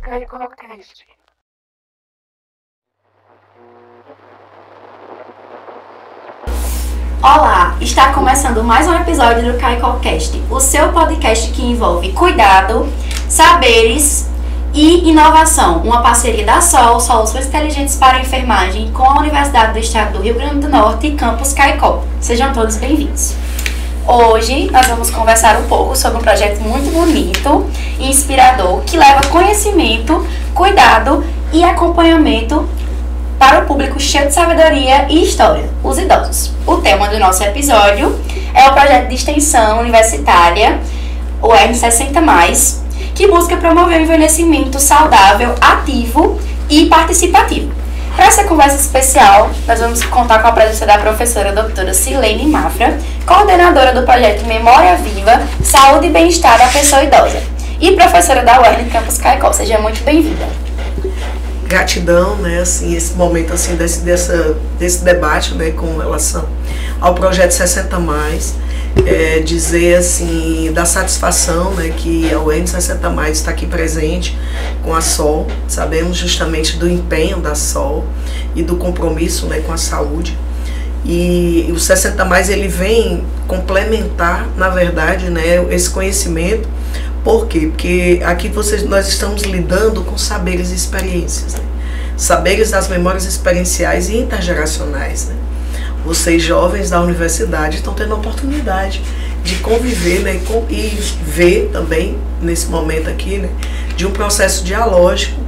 KaiCast. Olá, está começando mais um episódio do KaiCast, o seu podcast que envolve cuidado, saberes e inovação. Uma parceria da SOL, Soluções Inteligentes para a Enfermagem, com a Universidade do Estado do Rio Grande do Norte e Campus KaiCo. Sejam todos bem-vindos. Hoje nós vamos conversar um pouco sobre um projeto muito bonito e inspirador que leva conhecimento, cuidado e acompanhamento para o público cheio de sabedoria e história, os idosos. O tema do nosso episódio é o projeto de extensão universitária, o R60+, que busca promover o envelhecimento saudável, ativo e participativo. Para essa conversa especial, nós vamos contar com a presença da professora doutora Silene Mafra, coordenadora do projeto Memória Viva, Saúde e Bem-Estar da Pessoa Idosa, e professora da UERN Campus KaiCo. Seja muito bem-vinda. Gratidão, né, assim, esse momento assim, desse debate, né, com relação ao projeto 60+, dizer assim, da satisfação, né, que a UERN 60+, está aqui presente com a SOL. Sabemos justamente do empenho da SOL e do compromisso, né, com a saúde. E o 60+, ele vem complementar, na verdade, né, esse conhecimento. Por quê? Porque aqui nós estamos lidando com saberes e experiências, né? Saberes das memórias experienciais e intergeracionais, né? Vocês jovens da universidade estão tendo a oportunidade de conviver, né, e ver também, nesse momento aqui, né, de um processo dialógico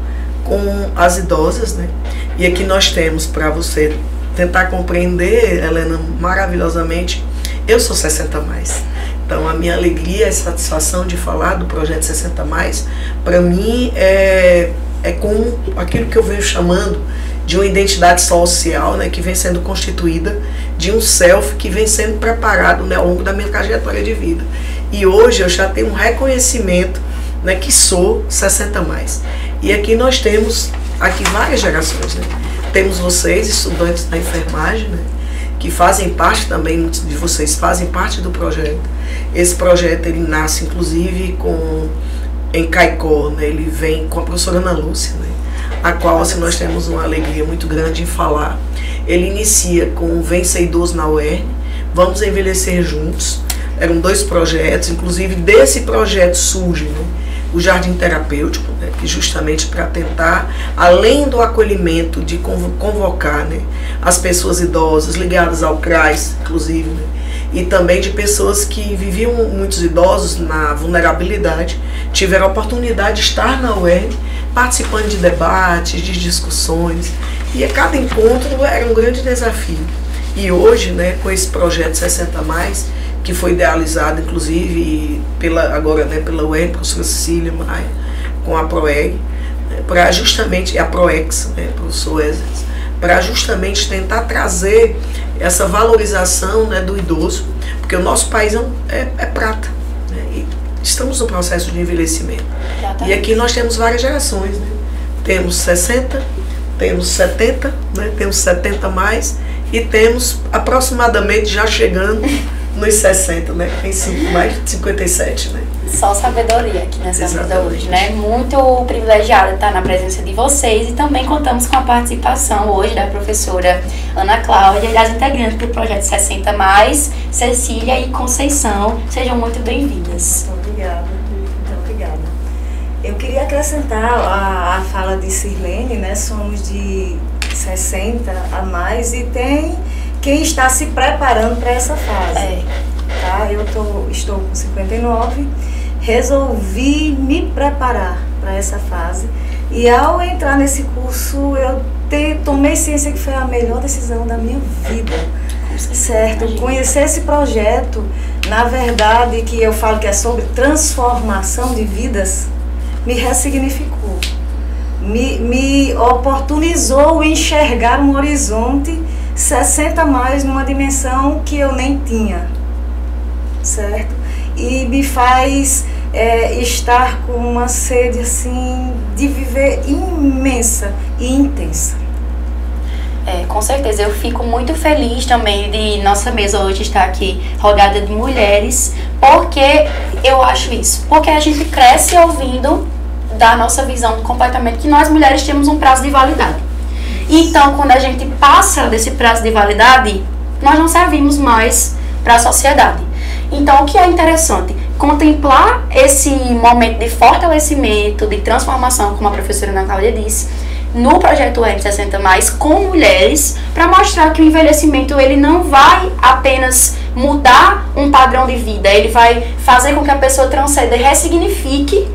com as idosas, né? E aqui nós temos, para você tentar compreender, Helena, maravilhosamente, eu sou 60+. Então, a minha alegria e satisfação de falar do projeto 60+, para mim, é como aquilo que eu venho chamando de uma identidade social, né, que vem sendo constituída de um self que vem sendo preparado, né, ao longo da minha trajetória de vida. E hoje eu já tenho um reconhecimento, né, que sou 60+. E aqui nós temos várias gerações, né? Temos vocês, estudantes da enfermagem, né, que fazem parte também, muitos de vocês fazem parte do projeto. Esse projeto, ele nasce, inclusive, em KaiCo, né? Ele vem com a professora Ana Lúcia, né? A qual assim, nós temos uma alegria muito grande em falar. Ele inicia com Vem Ser Idoso na UERN, Vamos Envelhecer Juntos. Eram 2 projetos, inclusive desse projeto surge, né, o Jardim Terapêutico, né, que justamente para tentar, além do acolhimento, de convocar, né, as pessoas idosas ligadas ao CRAS, inclusive, né, e também de pessoas que viviam, muitos idosos, na vulnerabilidade, tiveram a oportunidade de estar na UERN, participando de debates, de discussões, e a cada encontro era um grande desafio. E hoje, né, com esse projeto 60+, que foi idealizado, inclusive, agora, né, pela UERN, professora Cecília Maia, com a PROEG, né, para justamente, a PROEX, né, professor Wesley, para justamente tentar trazer essa valorização, né, do idoso, porque o nosso país é prata, né, e estamos no processo de envelhecimento. E aqui nós temos várias gerações, né? Temos 60, temos 70, né, temos 70+, e temos aproximadamente já chegando nos 60, né? Tem mais de 57, né? Só sabedoria aqui nessa vida hoje, né? Muito privilegiada estar na presença de vocês, e também contamos com a participação hoje da professora Ana Cláudia e das integrantes do projeto 60+, Cecília e Conceição. Sejam muito bem-vindas. Muito obrigada, muito obrigada. Eu queria acrescentar a fala de Sirlene, né? Somos de 60 a mais e tem quem está se preparando para essa fase. Tá? Eu estou com 59, resolvi me preparar para essa fase, e ao entrar nesse curso eu tomei ciência que foi a melhor decisão da minha vida, certo? Conhecer esse projeto, na verdade, que eu falo que é sobre transformação de vidas, me ressignificou, me oportunizou enxergar um horizonte 60+, numa dimensão que eu nem tinha, certo? E me faz estar com uma sede assim de viver imensa e intensa. Com certeza, eu fico muito feliz também de nossa mesa hoje estar aqui rodeada de mulheres, porque eu acho isso, porque a gente cresce ouvindo da nossa visão completamente que nós mulheres temos um prazo de validade. Então, quando a gente passa desse prazo de validade, nós não servimos mais para a sociedade. Então, o que é interessante? Contemplar esse momento de fortalecimento, de transformação, como a professora Ana Cláudia disse, no projeto R60+, com mulheres, para mostrar que o envelhecimento ele não vai apenas mudar um padrão de vida, ele vai fazer com que a pessoa transcenda e ressignifique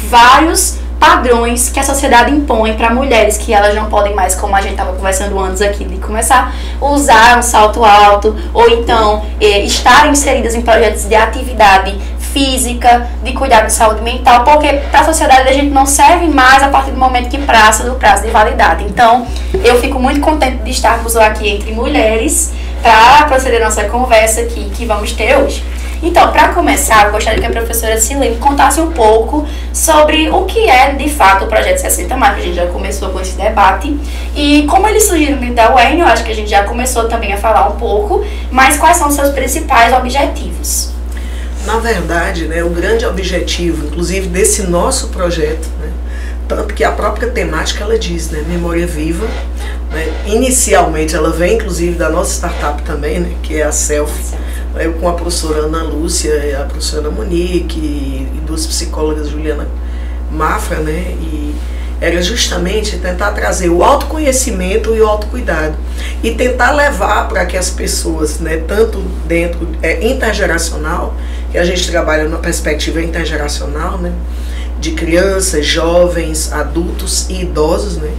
vários padrões que a sociedade impõe para mulheres, que elas não podem mais, como a gente estava conversando antes aqui, de começar a usar um salto alto, ou então estar inseridas em projetos de atividade física, de cuidado de saúde mental, porque para a sociedade a gente não serve mais a partir do momento que passa do prazo de validade. Então, eu fico muito contente de estarmos aqui entre mulheres para proceder a nossa conversa aqui que vamos ter hoje. Então, para começar, eu gostaria que a professora Silene contasse um pouco sobre o que é, de fato, o Projeto 60+, que a gente já começou com esse debate, e como eles surgiram dentro da UERN, eu acho que a gente já começou também a falar um pouco, mas quais são os seus principais objetivos? Na verdade, né, o grande objetivo, inclusive, desse nosso projeto, né, tanto que a própria temática, ela diz, né, Memória Viva, né, inicialmente ela vem, inclusive, da nossa startup também, né, que é a Selfie, eu com a professora Ana Lúcia e a professora Monique e duas psicólogas, Juliana Mafra, né, e era justamente tentar trazer o autoconhecimento e o autocuidado e tentar levar para que as pessoas, né, tanto dentro intergeracional, que a gente trabalha numa perspectiva intergeracional, né, de crianças, jovens, adultos e idosos, né,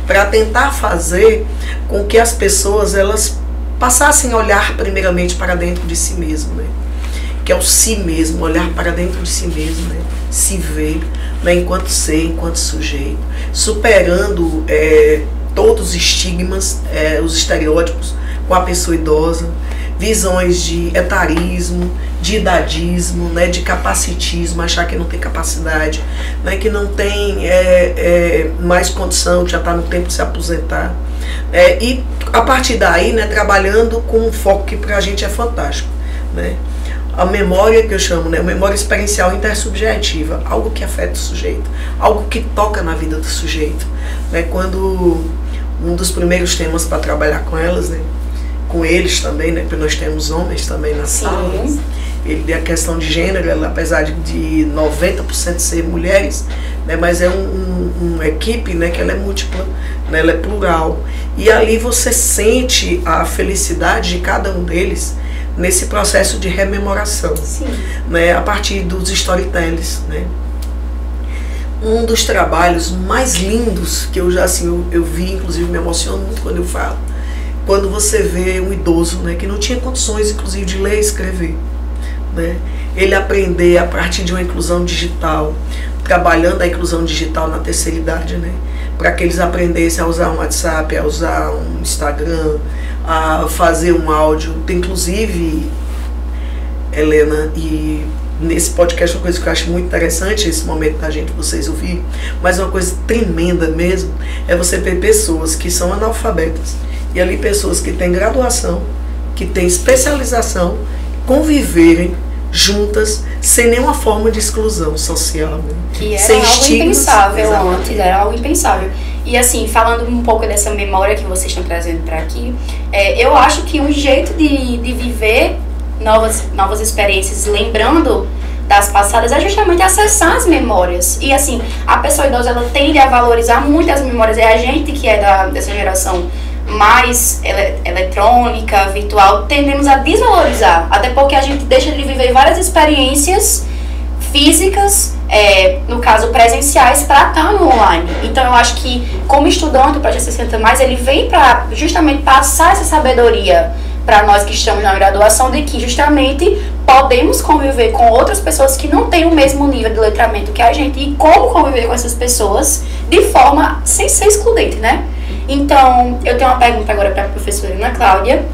para tentar fazer com que as pessoas elas passassem a olhar primeiramente para dentro de si mesmo, né, que é o si mesmo, olhar para dentro de si mesmo, né, se ver, né, enquanto ser, enquanto sujeito, superando todos os estigmas, os estereótipos com a pessoa idosa, visões de etarismo, de idadismo, né, de capacitismo, achar que não tem capacidade, né, que não tem mais condição, que já está no tempo de se aposentar. E a partir daí, né, trabalhando com um foco que para a gente é fantástico, né, a memória que eu chamo, né, memória experiencial intersubjetiva, algo que afeta o sujeito, algo que toca na vida do sujeito, né, quando um dos primeiros temas para trabalhar com elas, né, com eles também, né, porque nós temos homens também na sala, ele a questão de gênero, ela, apesar de 90% ser mulheres, né, mas é uma equipe, né, que ela é múltipla, né, ela é plural, e ali você sente a felicidade de cada um deles nesse processo de rememoração, né, a partir dos storytellings, né. Um dos trabalhos mais lindos que eu já assim, eu vi, inclusive me emociono muito quando eu falo, quando você vê um idoso, né, que não tinha condições, inclusive, de ler e escrever, né, ele aprender a partir de uma inclusão digital, trabalhando a inclusão digital na terceira idade, né, para que eles aprendessem a usar um WhatsApp, a usar um Instagram, a fazer um áudio. Tem, inclusive, Helena, e nesse podcast uma coisa que eu acho muito interessante, esse momento da gente, vocês ouvirem, mas uma coisa tremenda mesmo, é você ver pessoas que são analfabetas, e ali pessoas que têm graduação, que têm especialização, conviverem juntas, sem nenhuma forma de exclusão social. Né? Que era algo impensável antes, era algo impensável. E assim, falando um pouco dessa memória que vocês estão trazendo para aqui, eu acho que um jeito de viver novas experiências, lembrando das passadas, é justamente acessar as memórias. E assim, a pessoa idosa, ela tende a valorizar muito as memórias, é a gente que é dessa geração mais eletrônica, virtual, tendemos a desvalorizar, até porque a gente deixa de viver várias experiências físicas, no caso presenciais, para estar no online. Então eu acho que como estudante do Projeto 60+, ele vem para justamente passar essa sabedoria para nós que estamos na graduação, de que justamente podemos conviver com outras pessoas que não têm o mesmo nível de letramento que a gente, e como conviver com essas pessoas de forma sem ser excludente, né? Então, eu tenho uma pergunta agora para a professora Ana Cláudia,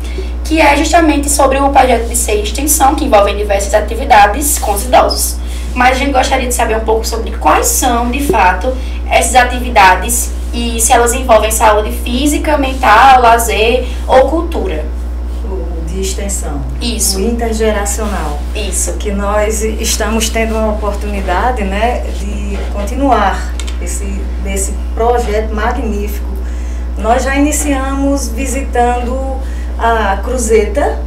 que é justamente sobre o projeto de SEI Extensão, que envolve diversas atividades com os idosos. Mas a gente gostaria de saber um pouco sobre quais são, de fato, essas atividades e se elas envolvem saúde física, mental, lazer ou cultura. De extensão. Isso. O intergeracional. Isso. Que nós estamos tendo uma oportunidade, né, de continuar desse projeto magnífico. Nós já iniciamos visitando a Cruzeta,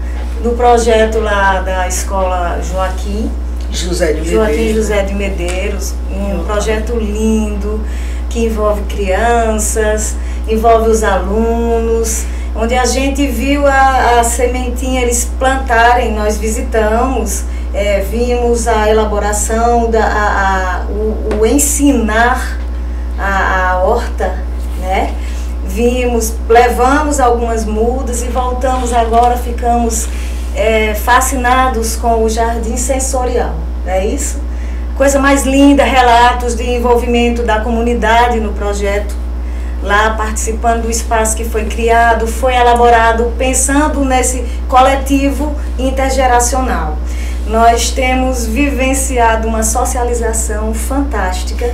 no projeto lá da escola Joaquim José de Medeiros, um projeto lindo, que envolve crianças, envolve os alunos, onde a gente viu a sementinha eles plantarem. Nós visitamos, vimos a elaboração, o ensinar a horta, né? Levamos algumas mudas e voltamos agora, ficamos fascinados com o jardim sensorial, não é isso? Coisa mais linda, relatos de envolvimento da comunidade no projeto, lá participando do espaço que foi criado, foi elaborado pensando nesse coletivo intergeracional. Nós temos vivenciado uma socialização fantástica,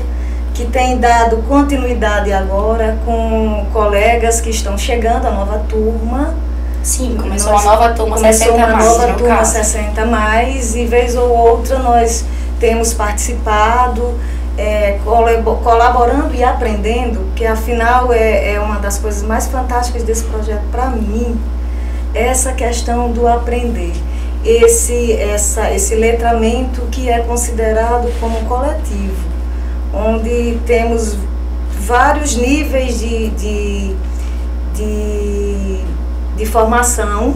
que tem dado continuidade agora com colegas que estão chegando, a nova turma. Sim, começou uma nova turma 60 mais, nova turma 60 mais, e vez ou outra nós temos participado, colaborando e aprendendo, que afinal é uma das coisas mais fantásticas desse projeto para mim, essa questão do aprender, esse letramento que é considerado como coletivo, onde temos vários níveis de formação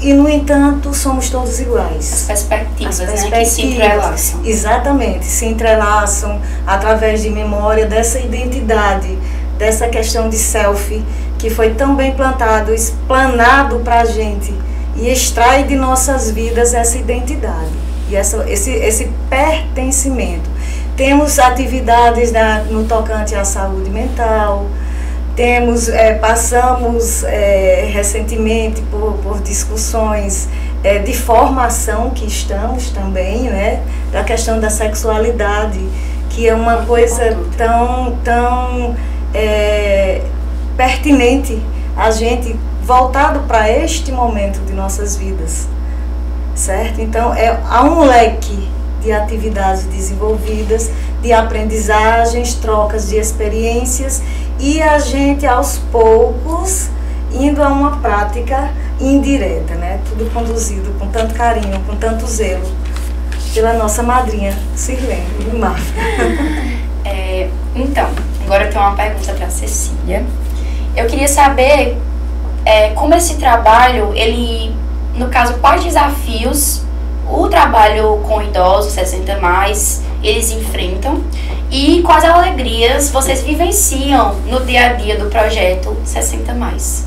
e, no entanto, somos todos iguais. As perspectivas, né, que se entrelaçam. Exatamente, se entrelaçam através de memória dessa identidade, dessa questão de self, que foi tão bem plantado, explanado para a gente, e extrai de nossas vidas essa identidade e esse pertencimento. Temos atividades no tocante à saúde mental, passamos recentemente por discussões de formação que estamos também, né, da questão da sexualidade, que é uma coisa tão pertinente a gente, voltado para este momento de nossas vidas, certo? Então, há um leque de atividades desenvolvidas, de aprendizagens, trocas de experiências, e a gente aos poucos indo a uma prática indireta, né? Tudo conduzido com tanto carinho, com tanto zelo pela nossa madrinha Sirlene Mafra. Então, agora eu tenho uma pergunta para a Cecília. Eu queria saber como esse trabalho, no caso, quais desafios o trabalho com idosos 60 mais eles enfrentam e quais alegrias vocês vivenciam no dia a dia do projeto 60 mais.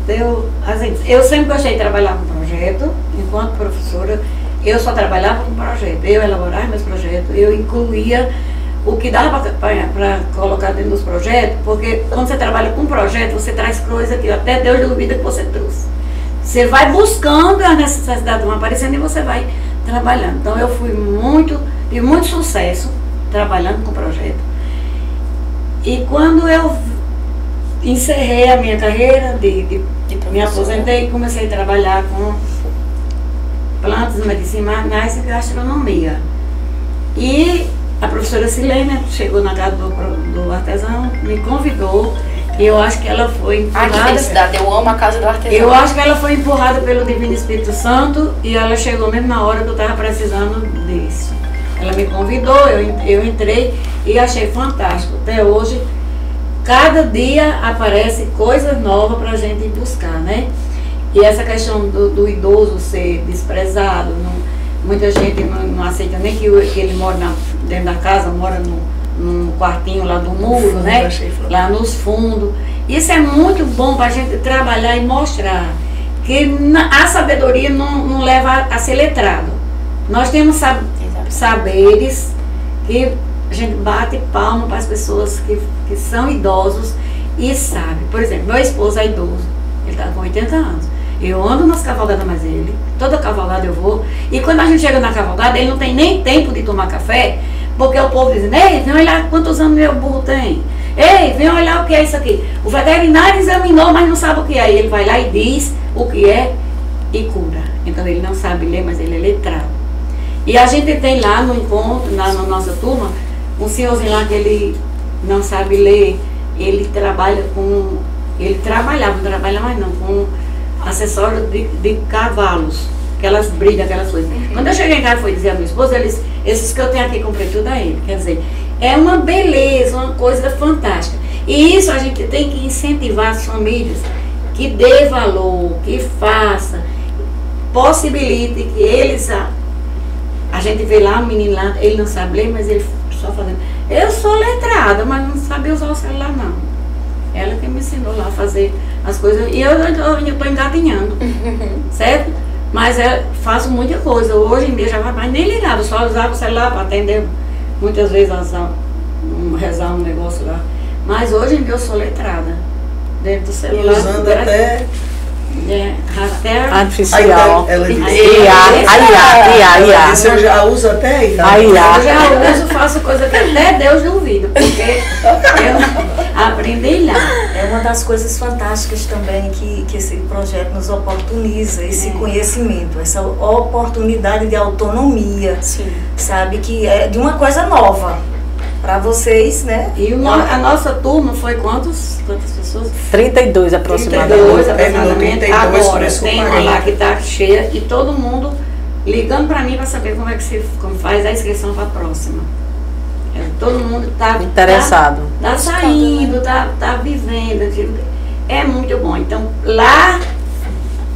Eu sempre gostei de trabalhar com projeto. Enquanto professora, eu só trabalhava com projeto. Eu elaborava meus projetos, eu incluía o que dava para colocar dentro dos projetos, porque quando você trabalha com projeto, você traz coisas que até Deus duvida que você trouxe. Você vai buscando, as necessidades vão aparecendo e você vai trabalhando. Então eu tive muito sucesso trabalhando com projeto. E quando eu encerrei a minha carreira, me aposentei e comecei a trabalhar com plantas medicinais e gastronomia. E a professora Silene chegou na casa do artesão, me convidou. E eu acho que ela foi empurrada. Que felicidade, eu amo a casa do artesão. Eu acho que ela foi empurrada pelo Divino Espírito Santo e ela chegou mesmo na hora que eu estava precisando disso. Ela me convidou, eu entrei e achei fantástico. Até hoje, cada dia aparece coisas novas para a gente ir buscar, né? E essa questão do idoso ser desprezado, muita gente não aceita nem que ele mora dentro da casa, mora num quartinho lá do muro, né? Lá nos fundos. Isso é muito bom para a gente trabalhar e mostrar que a sabedoria não leva a ser letrado. Nós temos saberes que a gente bate palma para as pessoas que são idosos e sabem. Por exemplo, meu esposo é idoso, ele está com 80 anos. Eu ando nas cavalgadas mais ele, toda cavalgada eu vou, e quando a gente chega na cavalgada, ele não tem nem tempo de tomar café, porque o povo diz: ei, vem olhar quantos anos meu burro tem. Ei, vem olhar o que é isso aqui. O veterinário examinou, mas não sabe o que é. Ele vai lá e diz o que é e cura. Então ele não sabe ler, mas ele é letrado. E a gente tem lá no encontro, na nossa turma, um senhorzinho lá que ele não sabe ler, ele trabalha com, ele trabalhava, não trabalha mais não, com acessório de cavalos, aquelas brigas, aquelas coisas. Quando eu cheguei em casa, fui dizer a minha esposa, eles, esses que eu tenho aqui, comprei tudo a ele. Quer dizer, é uma beleza, uma coisa fantástica. E isso a gente tem que incentivar as famílias, que dê valor, que faça, possibilite que eles... A gente vê lá, o menino lá, ele não sabe ler, mas ele só fazendo. Eu sou letrada, mas não sabia usar o celular, não. Ela que me ensinou lá a fazer as coisas. E eu estou engatinhando, certo? Mas eu faço muita coisa. Hoje em dia já vai, mas nem ligava, só usava o celular para atender muitas vezes, rezar um negócio lá. Mas hoje em dia eu sou letrada. Dentro do celular. E usando até... até artificial. Ela disse, IA. eu já uso até IA. Eu já uso, faço coisa que até Deus duvida, porque eu aprendi lá. É uma das coisas fantásticas também que esse projeto nos oportuniza, esse conhecimento, essa oportunidade de autonomia, Sim. sabe? Que é de uma coisa nova para vocês, né? E a nossa turma foi quantas pessoas? 32 aproximadamente. 32 aproximadamente. 32, Agora começou tem uma 40. lá que está cheia e todo mundo ligando para mim para saber como é que como faz a inscrição para a próxima. Todo mundo está Interessado. Tá saindo, tá vivendo. É muito bom. Então, lá,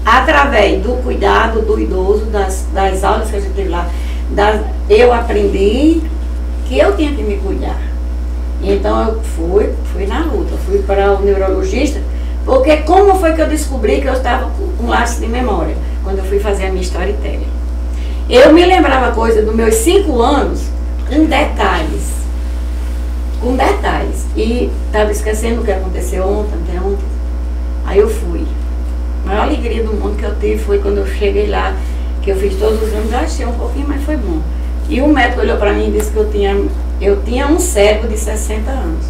através do cuidado do idoso, das aulas que a gente teve lá, eu aprendi que eu tinha que me cuidar. Então eu fui na luta, fui para o neurologista, porque como foi que eu descobri que eu estava com lapso de memória, quando eu fui fazer a minha storytelling. Eu me lembrava coisa dos meus 5 anos, com detalhes, e estava esquecendo o que aconteceu ontem. Aí eu fui. A maior alegria do mundo que eu tive foi quando eu cheguei lá, que eu fiz todos os exames, achei um pouquinho, mas foi bom. E o médico olhou para mim e disse que eu tinha um cérebro de 60 anos.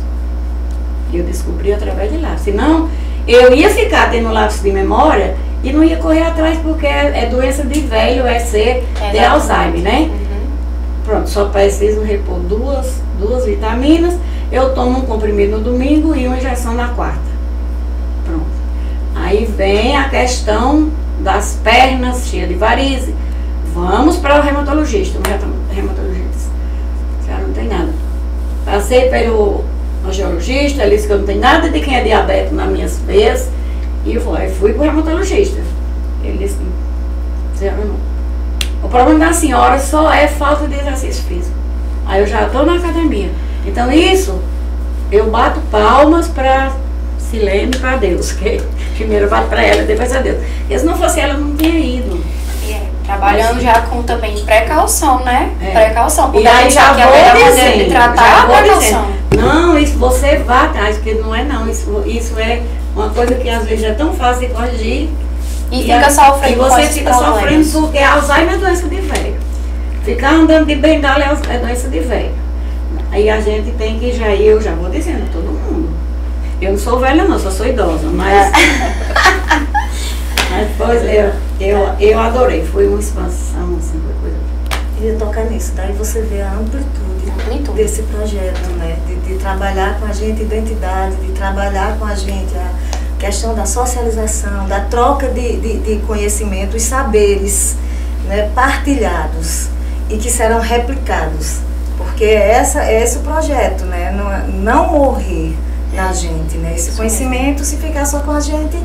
E eu descobri através de lá. Senão, eu ia ficar tendo lapso de memória e não ia correr atrás, porque é doença de velho, de Alzheimer, né? Pronto, só preciso repor duas vitaminas. Eu tomo um comprimido no domingo e uma injeção na quarta. Pronto. Aí vem a questão das pernas cheias de varize. Vamos para o reumatologista. O reumatologista disse, já não tem nada. Passei pelo angiologista, ele disse que eu não tenho nada de quem é diabetes nas minhas veias. E eu fui para o reumatologista. Ele disse, o problema da senhora só é falta de exercício físico. Aí eu já estou na academia. Então isso, eu bato palmas para Silene e para Deus. Que primeiro eu bato para ela, depois a Deus. Porque se não fosse ela, eu não tinha ido. Trabalhando já com também precaução, né? Precaução. E aí já que a melhor vou maneira de dizendo, tratar a precaução. Não, isso você vá atrás, porque não é não. Isso é uma coisa que às vezes é tão fácil de corrigir. E fica sofrendo. E você fica sofrendo porque Alzheimer é doença de velho. Ficar andando de bengala é doença de velho. Aí a gente tem que eu já vou dizendo, todo mundo. Eu não sou velha não, só sou idosa, mas... Mas depois eu adorei, foi uma expansão, assim, foi coisa. Queria tocar nisso, daí você vê a amplitude desse projeto, né? De trabalhar com a gente identidade, de trabalhar com a gente a questão da socialização, da troca de conhecimento e saberes, né, partilhados e que serão replicados. Porque é esse o projeto, né? Não morrer na gente, né? Esse conhecimento, se ficar só com a gente,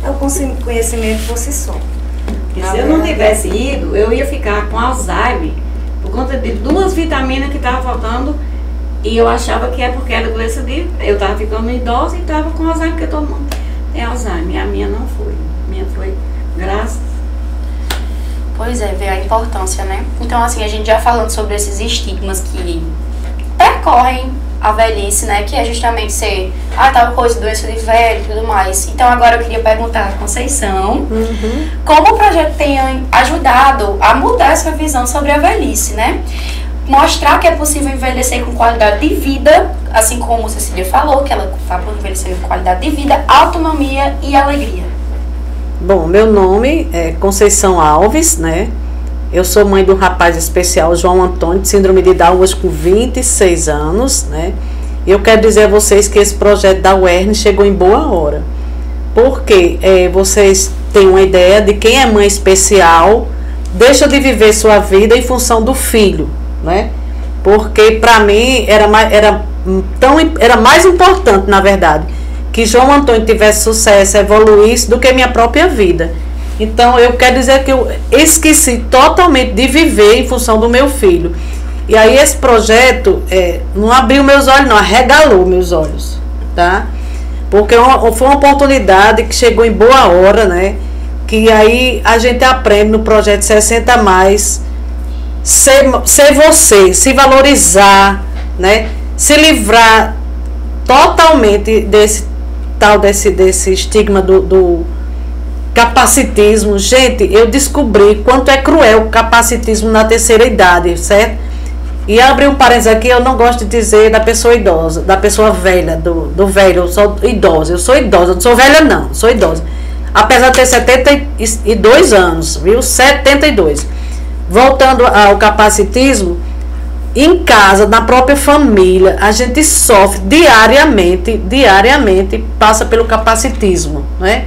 é o conhecimento por si só. E se eu não tivesse ido, eu ia ficar com Alzheimer por conta de 2 vitaminas que estavam faltando e eu achava que é porque era doença de... Eu estava ficando idosa e estava com Alzheimer, porque todo mundo tem Alzheimer. A minha não foi. A minha foi graças. Pois é, ver a importância, né? Então, assim, a gente já falando sobre esses estigmas que percorrem a velhice, né? Que é justamente ser, tal coisa, doença de velho e tudo mais. Então, agora eu queria perguntar a Conceição, como o projeto tem ajudado a mudar essa visão sobre a velhice, né? Mostrar que é possível envelhecer com qualidade de vida, assim como a Cecília falou, que ela fala por envelhecer com qualidade de vida, autonomia e alegria. Bom, meu nome é Conceição Alves, né? Eu sou mãe de um rapaz especial, João Antônio, de síndrome de Down, hoje com 26 anos, né? E eu quero dizer a vocês que esse projeto da UERN chegou em boa hora. Porque vocês têm uma ideia de quem é mãe especial, deixa de viver sua vida em função do filho, né? Porque para mim era mais importante, na verdade, que João Antônio tivesse sucesso, evoluísse, do que minha própria vida. Então eu quero dizer que eu esqueci totalmente de viver em função do meu filho. E aí esse projeto não abriu meus olhos, não, arregalou meus olhos, tá? Porque foi uma oportunidade que chegou em boa hora, né? Que aí a gente aprende no projeto 60 mais ser você, se valorizar, né? Se livrar totalmente desse estigma do capacitismo. Gente, eu descobri quanto é cruel o capacitismo na terceira idade, certo? E abrir um parênteses aqui, eu não gosto de dizer da pessoa idosa, da pessoa velha, do velho. Eu sou idosa, eu não sou velha não, sou idosa. Apesar de ter 72 anos, viu? 72. Voltando ao capacitismo, em casa, na própria família, a gente sofre diariamente, passa pelo capacitismo, né?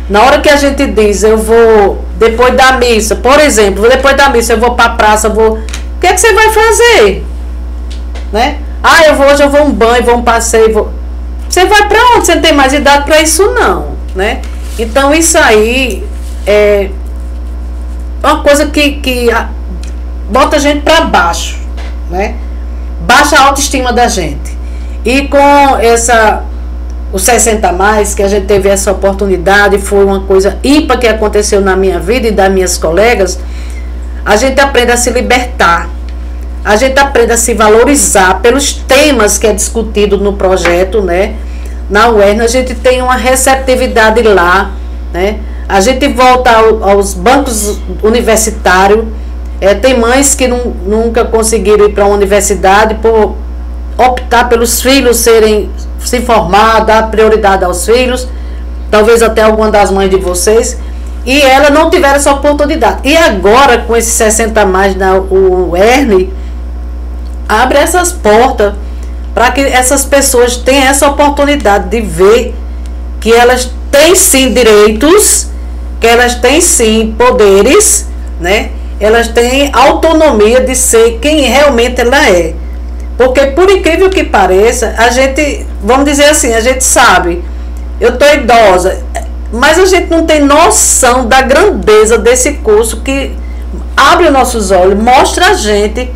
Na hora que a gente diz, eu vou, depois da missa, por exemplo, depois da missa eu vou para a praça, o que é que você vai fazer? Né? Hoje eu vou um banho, vou um passeio, Você vai para onde? Você não tem mais idade para isso não, né? Então isso aí é uma coisa que bota a gente para baixo, né? Baixa a autoestima da gente. E com o 60 mais, que a gente teve essa oportunidade, foi uma coisa ímpar que aconteceu na minha vida e das minhas colegas. A gente aprende a se libertar, a gente aprende a se valorizar pelos temas que é discutido no projeto, né? Na UERN a gente tem uma receptividade lá, né? A gente volta aos bancos universitários. Tem mães que nunca conseguiram ir para uma universidade por optar pelos filhos se formar, dar prioridade aos filhos, talvez até alguma das mães de vocês, e elas não tiveram essa oportunidade. E agora, com esses 60 mais na UERN, abre essas portas para que essas pessoas tenham essa oportunidade de ver que elas têm sim direitos, que elas têm sim poderes, né? Elas têm autonomia de ser quem realmente ela é. Porque, por incrível que pareça, a gente, vamos dizer assim, a gente sabe, eu estou idosa, mas a gente não tem noção da grandeza desse curso que abre os nossos olhos, mostra a gente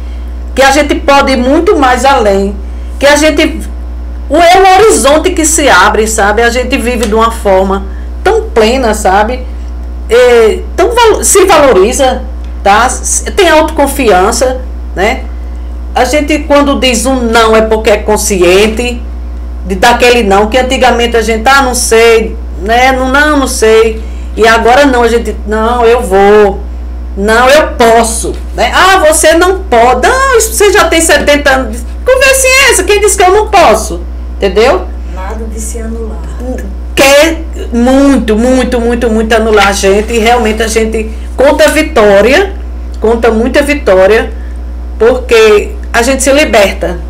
que a gente pode ir muito mais além, que a gente, é um horizonte que se abre, sabe? A gente vive de uma forma tão plena, sabe? Se valoriza, tá? Tem autoconfiança, né? A gente, quando diz um não, é porque é consciente daquele não, que antigamente a gente, não sei, né? Não sei. E agora não, a gente, não, eu vou. Não, eu posso. Né? Você não pode. Não, você já tem 70 anos. Conversa é essa? Quem disse que eu não posso? Entendeu? Nada de se anular. Quer muito anular a gente. E realmente a gente conta vitória. Conta muita vitória. Porque a gente se liberta.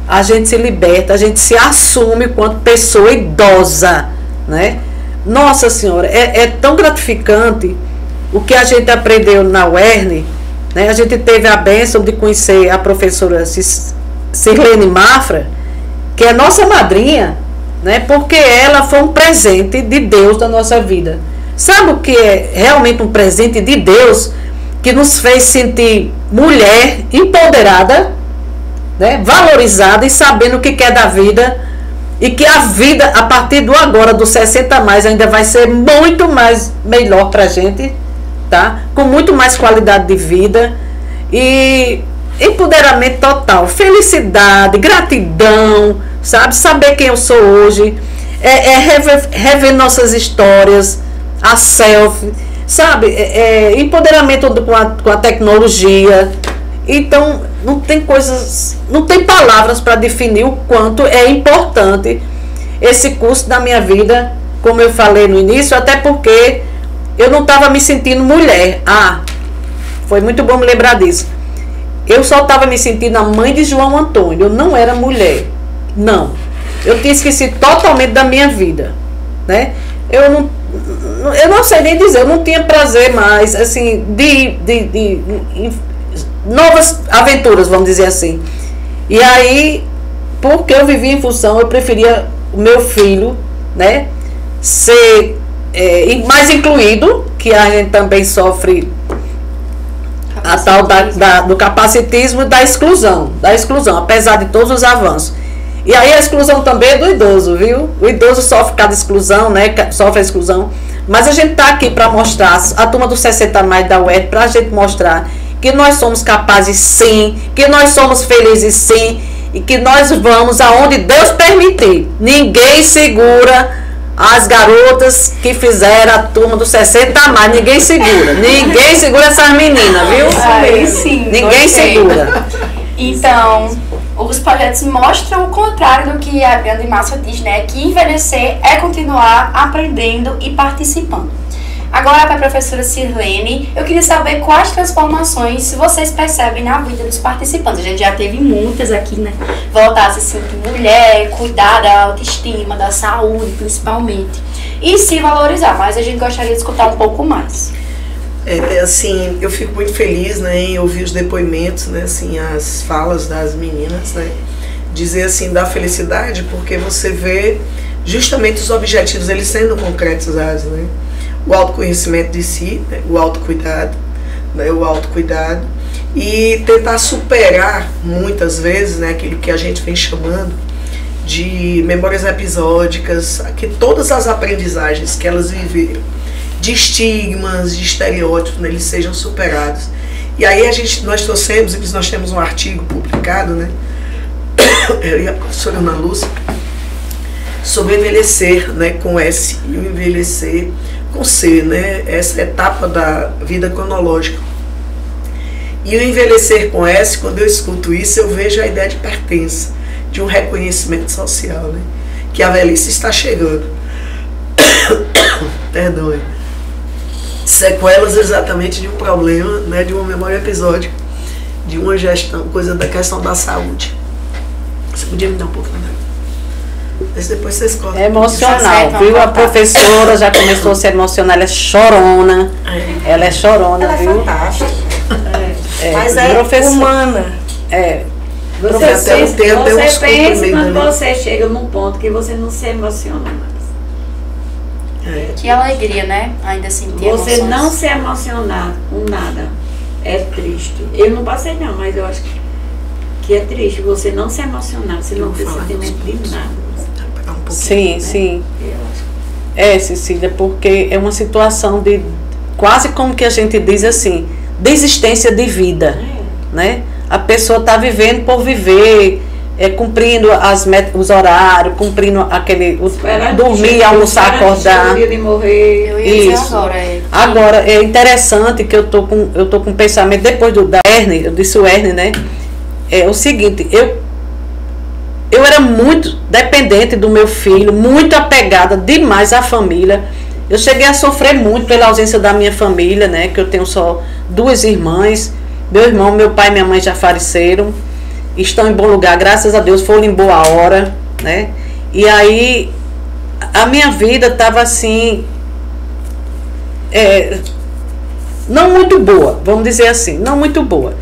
A gente se assume enquanto pessoa idosa, né? Nossa Senhora, é tão gratificante o que a gente aprendeu na UERN, né? A gente teve a bênção de conhecer a professora Sirlene Mafra, que é nossa madrinha, né? Porque ela foi um presente de Deus da nossa vida. Sabe o que é realmente um presente de Deus? Que nos fez sentir mulher empoderada, né, valorizada e sabendo o que quer da vida, e que a vida a partir do agora, do 60 mais, ainda vai ser muito mais melhor pra gente, tá? Com muito mais qualidade de vida e empoderamento total, felicidade, gratidão, sabe? Saber quem eu sou hoje, rever nossas histórias, a selfie, sabe? Empoderamento com a tecnologia. Então, não tem palavras para definir o quanto é importante esse curso na minha vida, como eu falei no início, até porque eu não estava me sentindo mulher. foi muito bom me lembrar disso. Eu só estava me sentindo a mãe de João Antônio, eu não era mulher, não. Eu tinha esquecido totalmente da minha vida, né? Eu não sei nem dizer, eu não tinha prazer mais, assim, de novas aventuras, vamos dizer assim. E aí, porque eu vivia em função, eu preferia o meu filho, né, ser mais incluído, que a gente também sofre a tal do capacitismo e da exclusão, apesar de todos os avanços. E aí a exclusão também é do idoso, viu? O idoso sofre cada exclusão, né? Sofre a exclusão. Mas a gente está aqui para mostrar, a turma do 60 mais da UERN, para a gente mostrar que nós somos capazes sim, que nós somos felizes sim, e que nós vamos aonde Deus permitir. Ninguém segura as garotas que fizeram a turma do 60 mais, ninguém segura. Ninguém segura essas meninas, viu? Aí sim, ninguém segura. Então, os projetos mostram o contrário do que a grande massa diz, né? Que envelhecer é continuar aprendendo e participando. Agora, para a professora Sirlene, eu queria saber quais transformações vocês percebem na vida dos participantes. A gente já teve muitas aqui, né? Voltar a se sentir mulher, cuidar da autoestima, da saúde, principalmente. E se valorizar, mas a gente gostaria de escutar um pouco mais. Assim, eu fico muito feliz, né, em ouvir os depoimentos, né, assim, as falas das meninas, né, dizer assim da felicidade, porque você vê justamente os objetivos eles sendo concretizados, né, o autoconhecimento de si, né, o autocuidado, né, e tentar superar muitas vezes, né, aquilo que a gente vem chamando de memórias episódicas, que todas as aprendizagens que elas viveram de estigmas, de estereótipos, né, eles sejam superados. E aí nós trouxemos, nós temos um artigo publicado, né, eu e a professora Ana Lúcia, sobre envelhecer, né, com S e o envelhecer com C, né, essa etapa da vida cronológica. E o envelhecer com S, quando eu escuto isso, eu vejo a ideia de pertença, de um reconhecimento social, né, que a velhice está chegando. Perdoe. Sequelas exatamente de um problema, né, de uma memória episódica, de uma gestão, coisa da questão da saúde. Você podia me dar um pouco mais? Mas depois vocês cortam. É emocional, viu? A professora já começou a se emocionar, ela é chorona. Ela é chorona, ela viu? É fantástica. Mas é humana. Você pensa quando você chega num ponto que você não se emociona mais. Que alegria, né? Ainda sentir você emoções. Não se emocionar com nada é triste. Eu não passei não, mas eu acho que é triste você não se emocionar, você não ter sentimento de nada. Sim, né? sim. Cecília, porque é uma situação de quase como que a gente diz assim, desistência de vida, né? A pessoa está vivendo por viver, cumprindo as metas, os horários, cumprindo dormir, almoçar, acordar. De morrer. Eu ia dizer Isso. Agora é interessante que eu tô com pensamento depois da Erne, eu disse o Erne, né? É o seguinte, eu era muito dependente do meu filho, muito apegada demais à família. Eu cheguei a sofrer muito pela ausência da minha família, né? Que eu tenho só 2 irmãs. Meu irmão, meu pai e minha mãe já faleceram. Estão em bom lugar, graças a Deus, foram em boa hora, né? E aí, a minha vida estava assim, não muito boa, vamos dizer assim, não muito boa.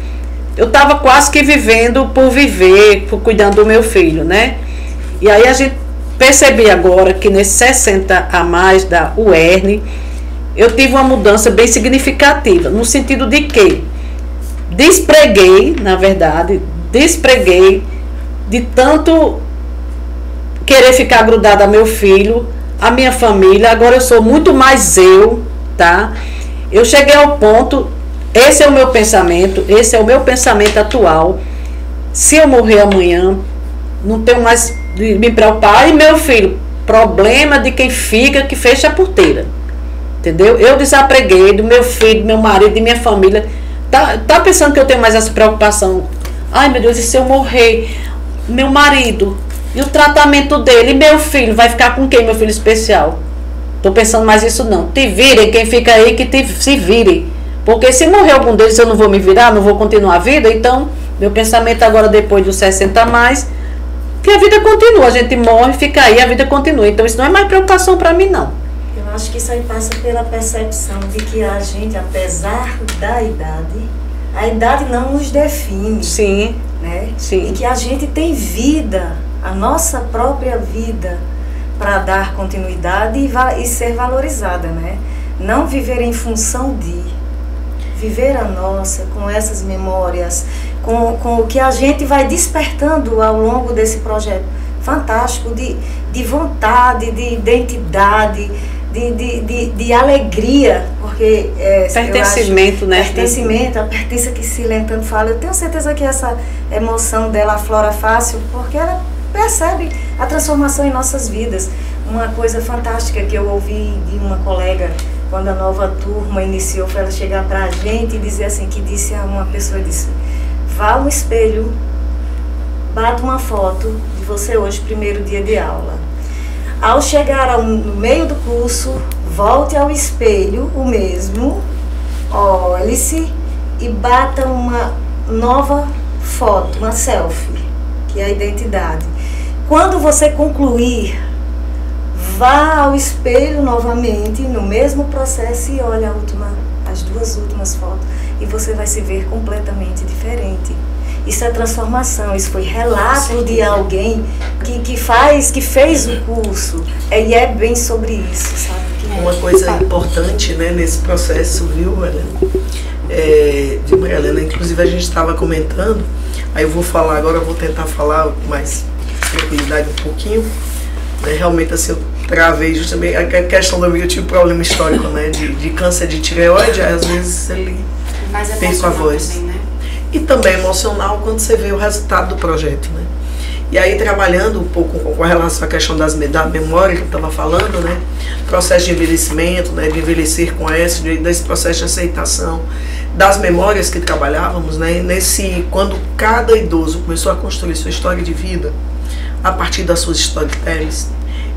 Eu estava quase que vivendo por viver, por cuidando do meu filho, né? E aí a gente percebi agora que nesse 60 a mais da UERN, eu tive uma mudança bem significativa, no sentido de que despreguei, na verdade, de tanto querer ficar grudada a meu filho, a minha família. Agora eu sou muito mais eu, tá? Eu cheguei ao ponto, esse é o meu pensamento atual. Se eu morrer amanhã, não tenho mais de me preocupar. E meu filho, problema de quem fica, que fecha a porteira. Entendeu? Eu desapreguei do meu filho, do meu marido, de minha família. Tá pensando que eu tenho mais essa preocupação? Ai, meu Deus, e se eu morrer? Meu marido, e o tratamento dele? E meu filho, vai ficar com quem, meu filho especial? Tô pensando mais isso não. Te virem, quem fica aí, que se vire. Porque se morrer algum deles, eu não vou me virar, não vou continuar a vida. Então, meu pensamento agora, depois dos 60 a mais, que a vida continua. A gente morre, fica aí, a vida continua. Então, isso não é mais preocupação para mim, não. Eu acho que isso aí passa pela percepção de que a gente, apesar da idade, a idade não nos define. Sim. Né? Sim. E que a gente tem vida, a nossa própria vida, para dar continuidade e ser valorizada, né? Não viver em função de, viver a nossa, com essas memórias, com o que a gente vai despertando ao longo desse projeto fantástico, de vontade, de identidade, de alegria, porque pertencimento, né? Pertencimento, a pertença que Silene tanto fala. Eu tenho certeza que essa emoção dela aflora fácil, porque ela percebe a transformação em nossas vidas. Uma coisa fantástica que eu ouvi de uma colega quando a nova turma iniciou, foi ela chegar para a gente e dizer assim, que disse a uma pessoa, disse: vá ao espelho, bata uma foto de você hoje, primeiro dia de aula. Ao chegar no meio do curso, volte ao espelho, o mesmo, olhe-se e bata uma nova foto, uma selfie, que é a identidade. Quando você concluir, vá ao espelho novamente, no mesmo processo, e olhe as duas últimas fotos, e você vai se ver completamente diferente. Isso é transformação, isso foi relato de alguém que fez o curso, e é bem sobre isso, sabe? Uma coisa importante, né, nesse processo, viu, Helena? De Maria Helena, inclusive a gente estava comentando, aí eu vou falar agora, eu vou tentar falar com mais tranquilidade um pouquinho, né? Realmente assim, eu travei justamente a questão do amigo, eu tive problema histórico, né, de câncer de tireoide, aí às vezes ele perco a voz. Também, né? E também emocional quando você vê o resultado do projeto, né? E aí, trabalhando um pouco com relação à questão da memória que eu estava falando, né? Processo de envelhecimento, né? De envelhecer com essa, desse processo de aceitação das memórias que trabalhávamos, né? Quando cada idoso começou a construir sua história de vida a partir das suas storytellings,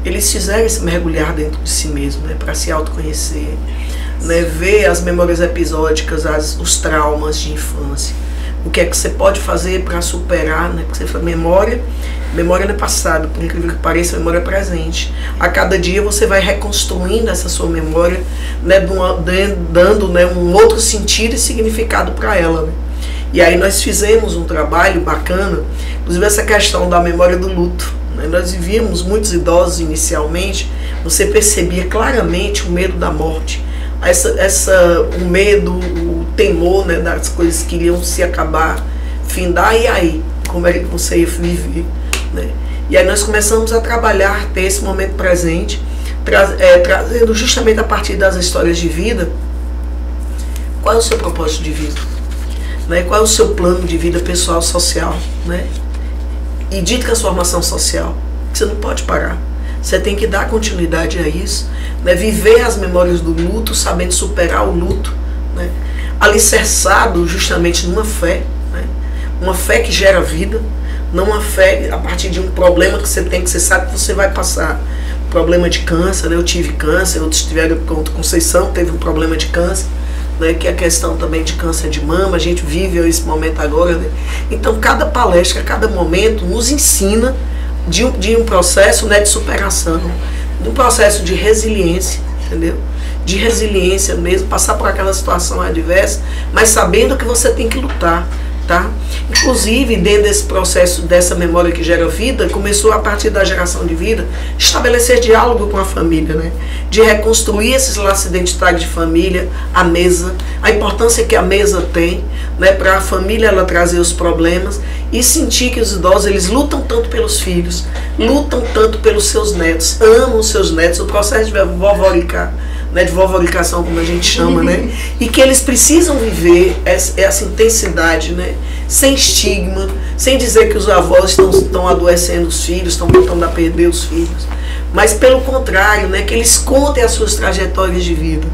eles fizeram se mergulhar dentro de si mesmo, né? Para se autoconhecer, né? Ver as memórias episódicas, os traumas de infância. O que é que você pode fazer para superar, né? Porque você fala, memória não é passado, por incrível que pareça, memória é presente. A cada dia você vai reconstruindo essa sua memória, né? Dando, né, um outro sentido e significado para ela, né? E aí nós fizemos um trabalho bacana, inclusive essa questão da memória do luto, né? Nós vivíamos muitos idosos inicialmente, você percebia claramente o medo da morte, o medo, o temor, né, das coisas que iriam se acabar, findar, e aí, como é que você ia viver, né? E aí nós começamos a trabalhar, ter esse momento presente, trazendo justamente a partir das histórias de vida, qual é o seu propósito de vida, né? Qual é o seu plano de vida pessoal, social, né? E de transformação social, que você não pode parar. Você tem que dar continuidade a isso, né? Viver as memórias do luto, sabendo superar o luto, né? Alicerçado justamente numa fé, né? Uma fé que gera vida, não uma fé a partir de um problema que você tem, que você sabe que você vai passar. Problema de câncer, né? Eu tive câncer, outros tiveram, Conceição teve um problema de câncer, né? Que é a questão também de câncer de mama, a gente vive esse momento agora, né? Então cada palestra, cada momento nos ensina de um processo, né, de superação, de um processo de resiliência, entendeu? De resiliência mesmo, passar por aquela situação adversa, mas sabendo que você tem que lutar, tá? Inclusive, dentro desse processo, dessa memória que gera vida, começou a partir da geração de vida, estabelecer diálogo com a família, né? De reconstruir esses laços identitários de família, a mesa, a importância que a mesa tem, né, para a família ela trazer os problemas e sentir que os idosos, eles lutam tanto pelos filhos, lutam tanto pelos seus netos, amam os seus netos, o processo de vovoricar, né, de vovoricação, como a gente chama, né, e que eles precisam viver essa intensidade, né, sem estigma, sem dizer que os avós estão adoecendo os filhos, estão tentando a perder os filhos, mas pelo contrário, né, que eles contem as suas trajetórias de vida.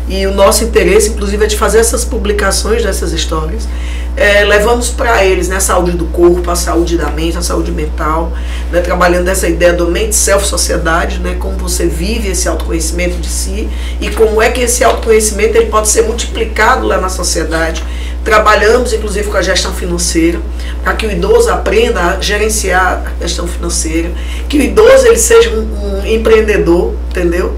E o nosso interesse, inclusive, é de fazer essas publicações dessas histórias. Levamos para eles, né, a saúde do corpo, a saúde da mente, a saúde mental, né, trabalhando essa ideia do mente, self-sociedade, né, como você vive esse autoconhecimento de si e como é que esse autoconhecimento ele pode ser multiplicado lá na sociedade. Trabalhamos, inclusive, com a gestão financeira, para que o idoso aprenda a gerenciar a questão financeira, que o idoso ele seja um empreendedor, entendeu?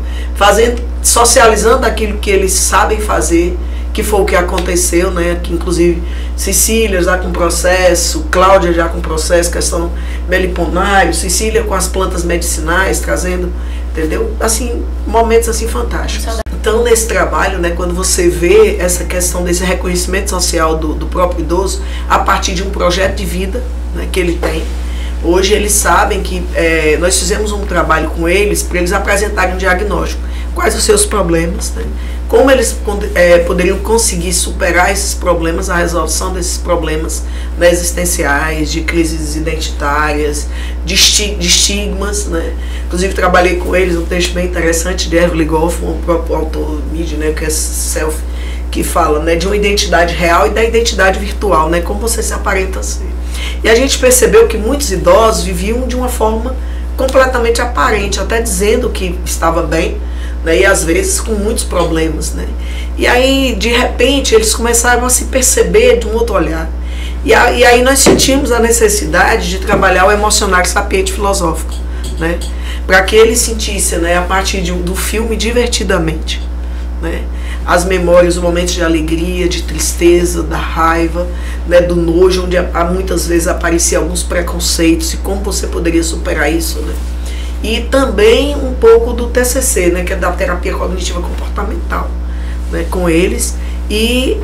Socializando aquilo que eles sabem fazer, que foi o que aconteceu, né? Que inclusive Cecília já com processo, Cláudia já com processo, questão meliponário, Cecília com as plantas medicinais, trazendo, entendeu? Assim, momentos assim fantásticos. Então, nesse trabalho, né, quando você vê essa questão desse reconhecimento social do próprio idoso, a partir de um projeto de vida, né, que ele tem. Hoje eles sabem que nós fizemos um trabalho com eles para eles apresentarem um diagnóstico. Quais os seus problemas, né? Como eles poderiam conseguir superar esses problemas, a resolução desses problemas, né, existenciais, de crises identitárias, de estigmas, né? Inclusive trabalhei com eles um texto bem interessante de Evelyn Goffman, o próprio autor Mid, né, que é Self, que fala, né, de uma identidade real e da identidade virtual, né, como você se aparenta ser. E a gente percebeu que muitos idosos viviam de uma forma completamente aparente, até dizendo que estava bem, né, e às vezes com muitos problemas, né? E aí, de repente, eles começaram a se perceber de um outro olhar. E aí nós sentimos a necessidade de trabalhar o emocionário sapiente filosófico, né? Para que eles sentissem, né, a partir do filme Divertidamente, né, as memórias, os momentos de alegria, de tristeza, da raiva, né, do nojo, onde muitas vezes apareciam alguns preconceitos e como você poderia superar isso, né? E também um pouco do TCC, né, que é da terapia cognitiva comportamental, né, com eles. E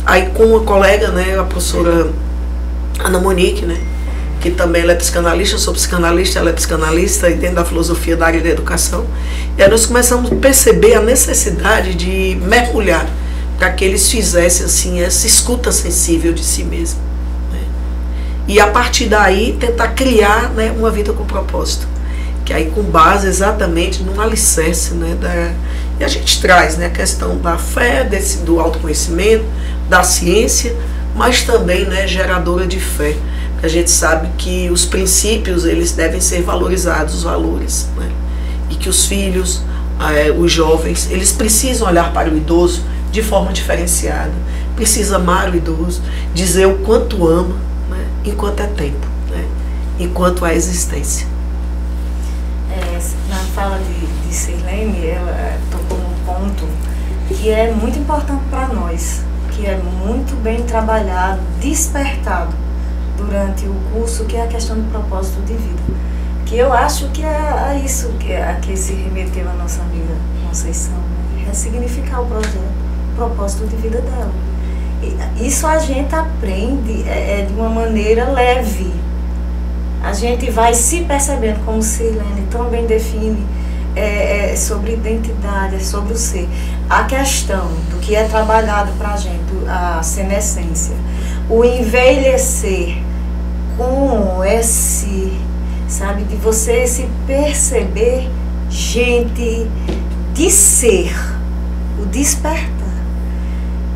aí com uma colega, né, a professora Ana Monique, né, que também ela é psicanalista, eu sou psicanalista, ela é psicanalista e dentro da filosofia da área da educação. E aí nós começamos a perceber a necessidade de mergulhar para que eles fizessem assim essa escuta sensível de si mesmo, né? E a partir daí tentar criar, né, uma vida com propósito, que aí com base exatamente num alicerce, né, e a gente traz, né, a questão da fé, do autoconhecimento, da ciência, mas também, né, geradora de fé. A gente sabe que os princípios eles devem ser valorizados, os valores, né? E que os filhos, os jovens, eles precisam olhar para o idoso de forma diferenciada, precisa amar o idoso, dizer o quanto ama, né, enquanto é tempo, né, enquanto há existência. Na fala de Sirlene, ela tocou num ponto que é muito importante para nós, que é muito bem trabalhado, despertado durante o curso, que é a questão do propósito de vida. Que eu acho que é isso que se remeteu a nossa amiga Conceição, né? Ressignificar o projeto, o propósito de vida dela. E isso a gente aprende de uma maneira leve. A gente vai se percebendo, como Sirlene tão bem define, sobre identidade, sobre o ser. A questão do que é trabalhado para a gente, a senescência, o envelhecer com esse, sabe, de você se perceber gente de ser, o despertar.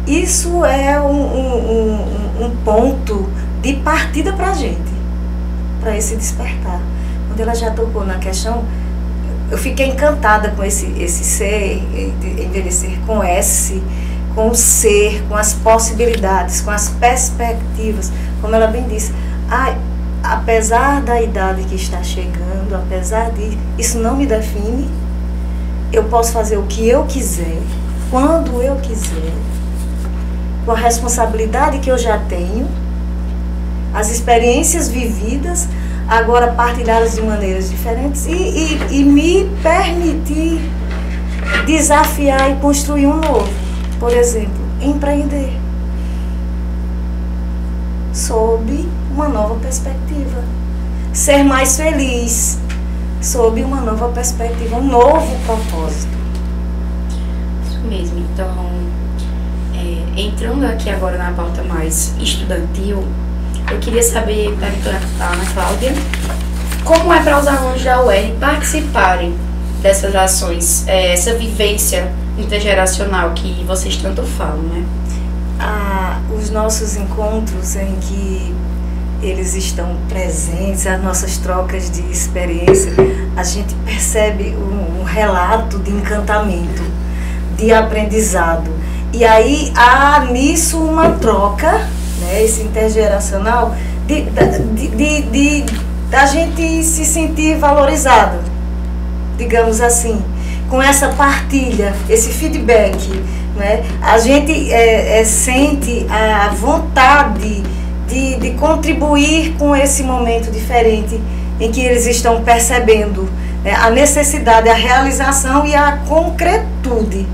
Isso é um ponto de partida para a gente, para esse despertar. Quando ela já tocou na questão, eu fiquei encantada com esse ser, envelhecer com com o ser, com as possibilidades, com as perspectivas. Como ela bem disse, apesar da idade que está chegando, apesar de isso não me define, eu posso fazer o que eu quiser, quando eu quiser, com a responsabilidade que eu já tenho, as experiências vividas, agora partilhadas de maneiras diferentes e me permitir desafiar e construir um novo. Por exemplo, empreender sob uma nova perspectiva, ser mais feliz sob uma nova perspectiva, um novo propósito. Isso mesmo. Então, entrando aqui agora na pauta mais estudantil, eu queria saber da doutora Ana Cláudia, como é para os alunos da UERN participarem dessas ações, essa vivência intergeracional que vocês tanto falam, né? Os nossos encontros em que eles estão presentes, as nossas trocas de experiência, a gente percebe um relato de encantamento, de aprendizado. E aí há nisso uma troca, né, esse intergeracional, da gente se sentir valorizado, digamos assim, com essa partilha, esse feedback, né? A gente sente a vontade de contribuir com esse momento diferente em que eles estão percebendo, né, a necessidade, a realização e a concretude,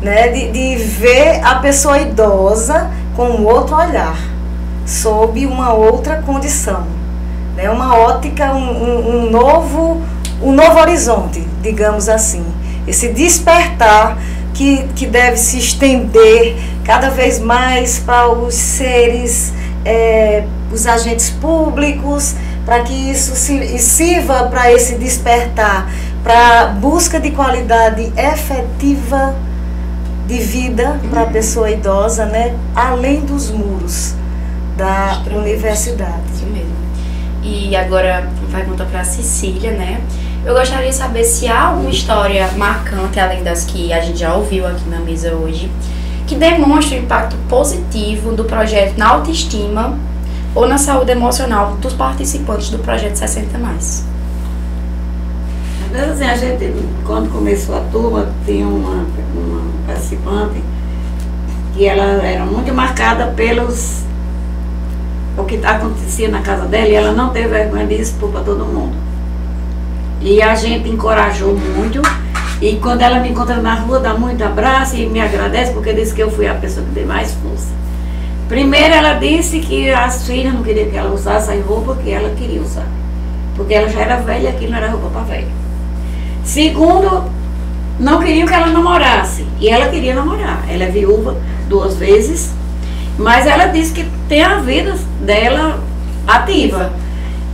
né, de ver a pessoa idosa com um outro olhar, sob uma outra condição, né, uma ótica, um novo horizonte, digamos assim. Esse despertar que deve se estender cada vez mais para os seres, os agentes públicos, para que isso sirva para esse despertar, para busca de qualidade efetiva de vida para a pessoa idosa, né, além dos muros da universidade. Isso mesmo. E agora vai contar para a Cecília, né? Eu gostaria de saber se há alguma história marcante, além das que a gente já ouviu aqui na mesa hoje, que demonstra o impacto positivo do projeto na autoestima ou na saúde emocional dos participantes do projeto 60 Mais. Assim, a gente, quando começou a turma, tinha uma participante que ela era muito marcada o que acontecia na casa dela, e ela não teve vergonha de expor para todo mundo. E a gente encorajou muito, e quando ela me encontra na rua, dá muito abraço e me agradece, porque disse que eu fui a pessoa que deu mais força. Primeiro, ela disse que as filhas não queriam que ela usasse a roupa que ela queria usar, porque ela já era velha e aquilo não era roupa para velha. Segundo, não queriam que ela namorasse, e ela queria namorar. Ela é viúva 2 vezes, mas ela disse que tem a vida dela ativa,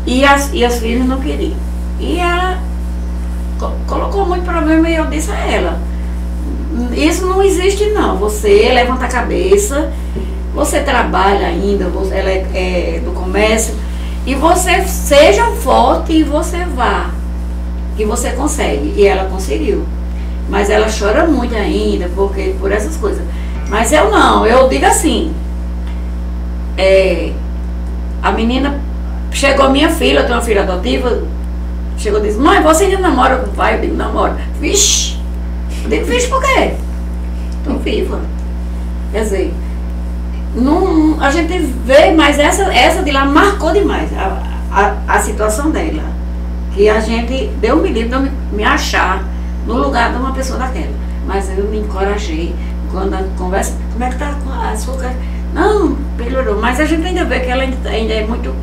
e as filhas não queriam. E ela colocou muito problema, e eu disse a ela: isso não existe não, você levanta a cabeça, você trabalha ainda, ela é do comércio, e você seja forte e você vá, que você consegue. E ela conseguiu, mas ela chora muito ainda por essas coisas. Mas eu não, eu digo assim, a menina, chegou a minha filha, eu tenho uma filha adotiva, chegou e disse: mãe, você ainda namora com o pai? Eu digo: namoro. Vixe! Eu digo: vixe, por quê? Estou viva. Quer dizer, não, a gente vê, mas essa de lá marcou demais a situação dela. Que a gente deu um livro de eu me achar no lugar de uma pessoa daquela. Mas eu me encorajei. Quando a conversa: como é que está a sua casa? Não, melhorou. Mas a gente ainda vê que ela ainda é muito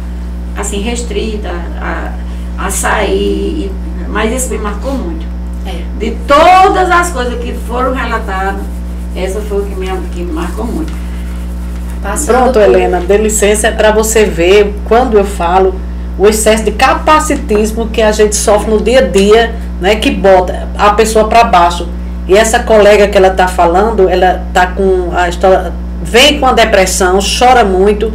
assim, restrita a sair, mas isso me marcou muito. De todas as coisas que foram relatadas, essa foi o que me marcou muito. Pronto, Helena, dê licença, para você ver, quando eu falo, o excesso de capacitismo que a gente sofre no dia a dia, né, que bota a pessoa para baixo. E essa colega que ela está falando, ela está com a história, vem com a depressão, chora muito,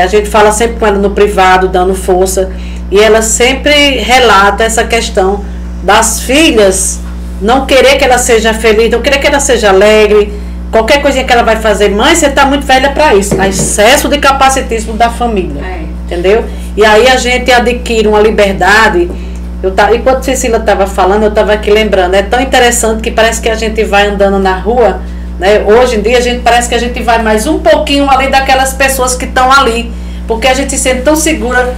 a gente fala sempre com ela no privado, dando força, e ela sempre relata essa questão das filhas não querer que ela seja feliz, não querer que ela seja alegre, qualquer coisinha que ela vai fazer: mãe, você está muito velha para isso. Há excesso de capacitismo da família, entendeu? E aí a gente adquire uma liberdade. Enquanto Cecília estava falando, eu estava aqui lembrando, é tão interessante que parece que a gente vai andando na rua, né? Hoje em dia parece que a gente vai mais um pouquinho além daquelas pessoas que estão ali, porque a gente se sente tão segura,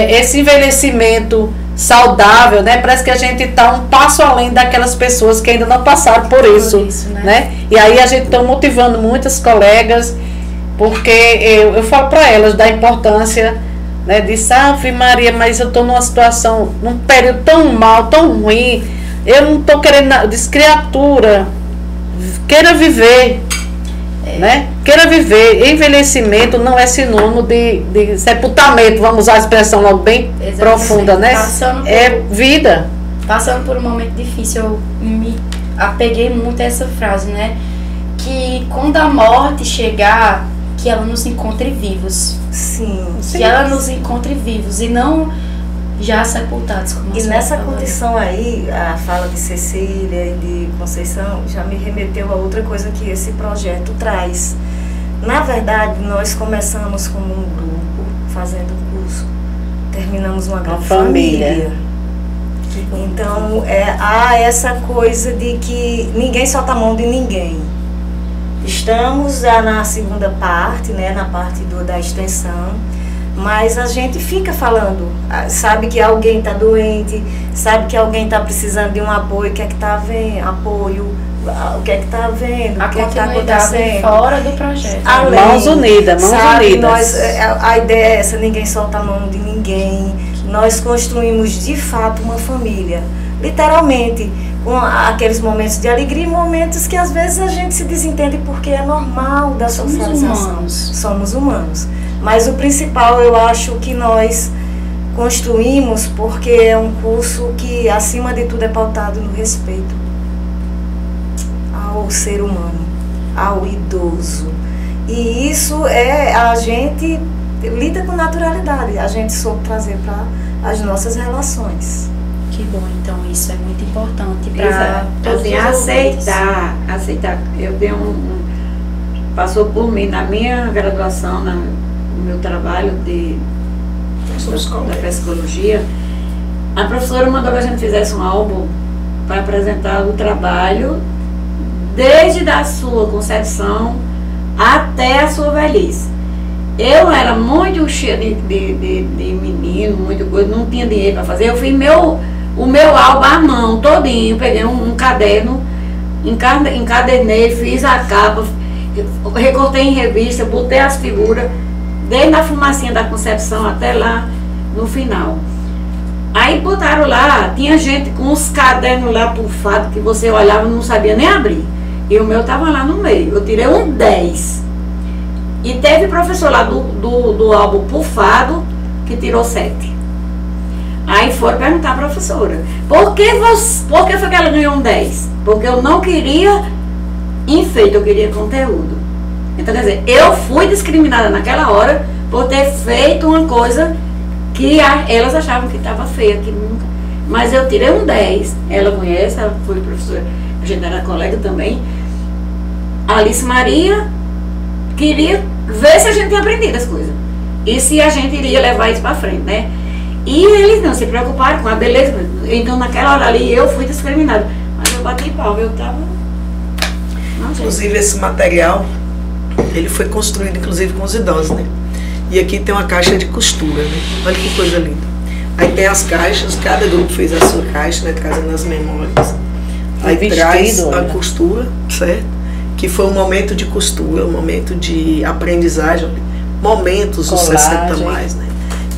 esse envelhecimento saudável, né? Parece que a gente está um passo além daquelas pessoas que ainda não passaram por isso, né? E aí a gente está motivando muitas colegas, porque eu falo para elas da importância, né, de Ave Maria, mas eu estou numa situação, num período tão mal, tão ruim, eu não estou querendo, eu disse: criatura, queira viver, né? Queira viver. Envelhecimento não é sinônimo de sepultamento, vamos usar a expressão logo bem profunda, né? Vida. Passando por um momento difícil, eu me apeguei muito a essa frase, né? Que quando a morte chegar, que ela nos encontre vivos. Sim. Que ela nos encontre vivos e não já sepultados, como a E senhora nessa falou. condição aí, a fala de Cecília e de Conceição já me remeteu a outra coisa que esse projeto traz. Na verdade, nós começamos como um grupo, fazendo um curso, terminamos uma grande família. Então, há essa coisa de que ninguém solta a mão de ninguém. Estamos já na segunda parte, né, na parte da extensão, mas a gente fica falando, sabe que alguém está doente, sabe que alguém está precisando de um apoio, o que é que está havendo, apoio, o que é que está havendo, A o que é que está continuidade acontecendo. fora do projeto. Além, Mãos unidas, mãos sabe, unidas. a ideia é essa, ninguém solta a mão de ninguém. Nós construímos de fato uma família, literalmente, com aqueles momentos de alegria e momentos que às vezes a gente se desentende porque é normal da Somos socialização. humanos. Somos humanos. Mas o principal eu acho que nós construímos porque é um curso que acima de tudo é pautado no respeito ao ser humano, ao idoso. E isso a gente lida com naturalidade, a gente soube trazer para as nossas relações. Que bom, então isso é muito importante para Exato. todos Assim, os ouvintes. aceitar. Eu tenho passou por mim na minha graduação, no meu trabalho da psicologia, a professora mandou que a gente fizesse um álbum para apresentar o trabalho desde a sua concepção até a sua velhice. Eu era muito cheia de menino, muita coisa, não tinha dinheiro para fazer. Eu fiz o meu álbum à mão, todinho, peguei um caderno, encadernei, fiz a capa, recortei em revista, botei as figuras, desde a fumacinha da concepção até lá no final. Aí botaram lá, tinha gente com os cadernos lá pufados que você olhava e não sabia nem abrir. E o meu estava lá no meio, eu tirei um 10. E teve professor lá do álbum pufado que tirou 7. Aí foram perguntar à professora, por que foi que ela ganhou um 10? Porque eu não queria enfeite, eu queria conteúdo. Então, quer dizer, eu fui discriminada naquela hora por ter feito uma coisa que elas achavam que estava feia, que nunca. Mas eu tirei um 10. Ela conhece, ela foi professora, a gente era colega também. Alice Maria queria ver se a gente tinha aprendido as coisas e se a gente iria levar isso para frente, né? E eles não se preocuparam com a beleza. Então naquela hora ali eu fui discriminada, mas eu bati pau, eu tava. Não, Inclusive esse material, ele foi construído inclusive com os idosos, né? E aqui tem uma caixa de costura, né? Olha que coisa linda. Aí tem as caixas, cada grupo fez a sua caixa, né? Trazendo as memórias. Aí Vestido, traz a olha. costura, certo? Que foi um momento de costura, um momento de aprendizagem, momentos dos Colagem. 60 mais, né?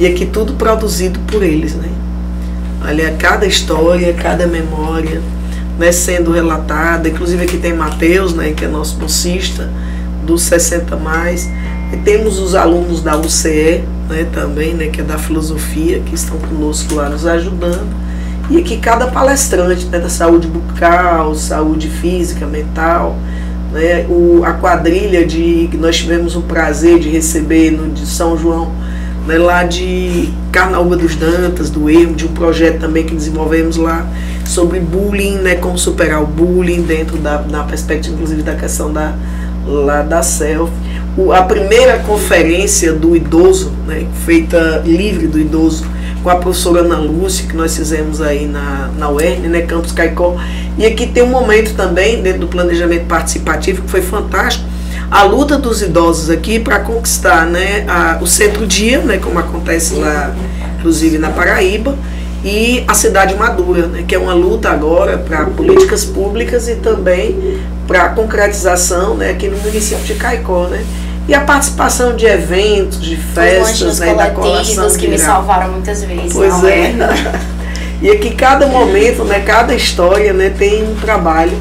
E aqui tudo produzido por eles, né? Olha, cada história, cada memória, né, sendo relatada. Inclusive aqui tem Matheus, né, que é nosso bolsista dos 60 mais. E temos os alunos da UCE, né, também, né, que é da filosofia, que estão conosco lá nos ajudando. E aqui cada palestrante, né, da saúde bucal, saúde física, mental, né, a quadrilha que nós tivemos o prazer de receber de São João, né, lá de Carnaúba dos Dantas, do Ermo, de um projeto também que desenvolvemos lá sobre bullying, né, como superar o bullying dentro da perspectiva, inclusive, da questão lá da self. A primeira conferência do idoso, né, feita livre do idoso, com a professora Ana Lúcia, que nós fizemos aí na UERN, né, Campus Caicó. E aqui tem um momento também, dentro do planejamento participativo, que foi fantástico, a luta dos idosos aqui para conquistar, né, o centro-dia, né, como acontece lá, inclusive na Paraíba, e a cidade madura, né, que é uma luta agora para políticas públicas e também para a concretização, né, aqui no município de Caicó, né. E a participação de eventos, de festas, né, da colação que me salvaram muitas vezes. Pois não é. E aqui cada momento, né, cada história, né, tem um trabalho,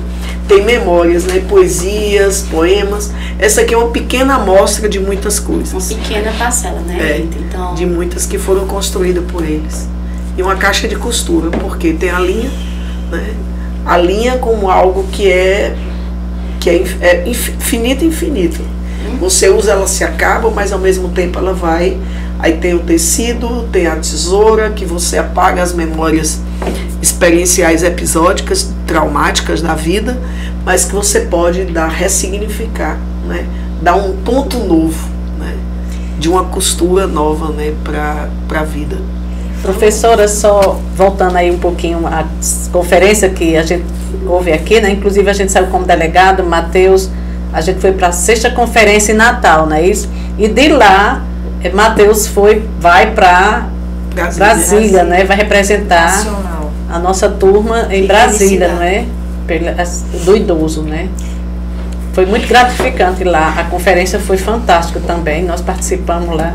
tem memórias, né, poesias, poemas. Essa aqui é uma pequena amostra de muitas coisas. Uma pequena parcela, né, Rita? Então, De muitas que foram construídas por eles. E uma caixa de costura, porque tem a linha, né, a linha como algo que é infinito, infinito. Você usa, ela se acaba, mas ao mesmo tempo ela vai. Aí tem o tecido, tem a tesoura, que você apaga as memórias experienciais episódicas, traumáticas da vida, mas que você pode ressignificar, né? Dar um ponto novo, né? De uma costura nova, né? Para a vida. Professora, só voltando aí um pouquinho à conferência que a gente houve aqui, né? Inclusive a gente saiu como delegado, Matheus, a gente foi para a 6ª conferência em Natal, não é isso? E de lá, Matheus vai para Brasília, né? Vai representar Nacional. A nossa turma em Brasília, não é? Do idoso, né? Foi muito gratificante lá, a conferência foi fantástica também, nós participamos lá.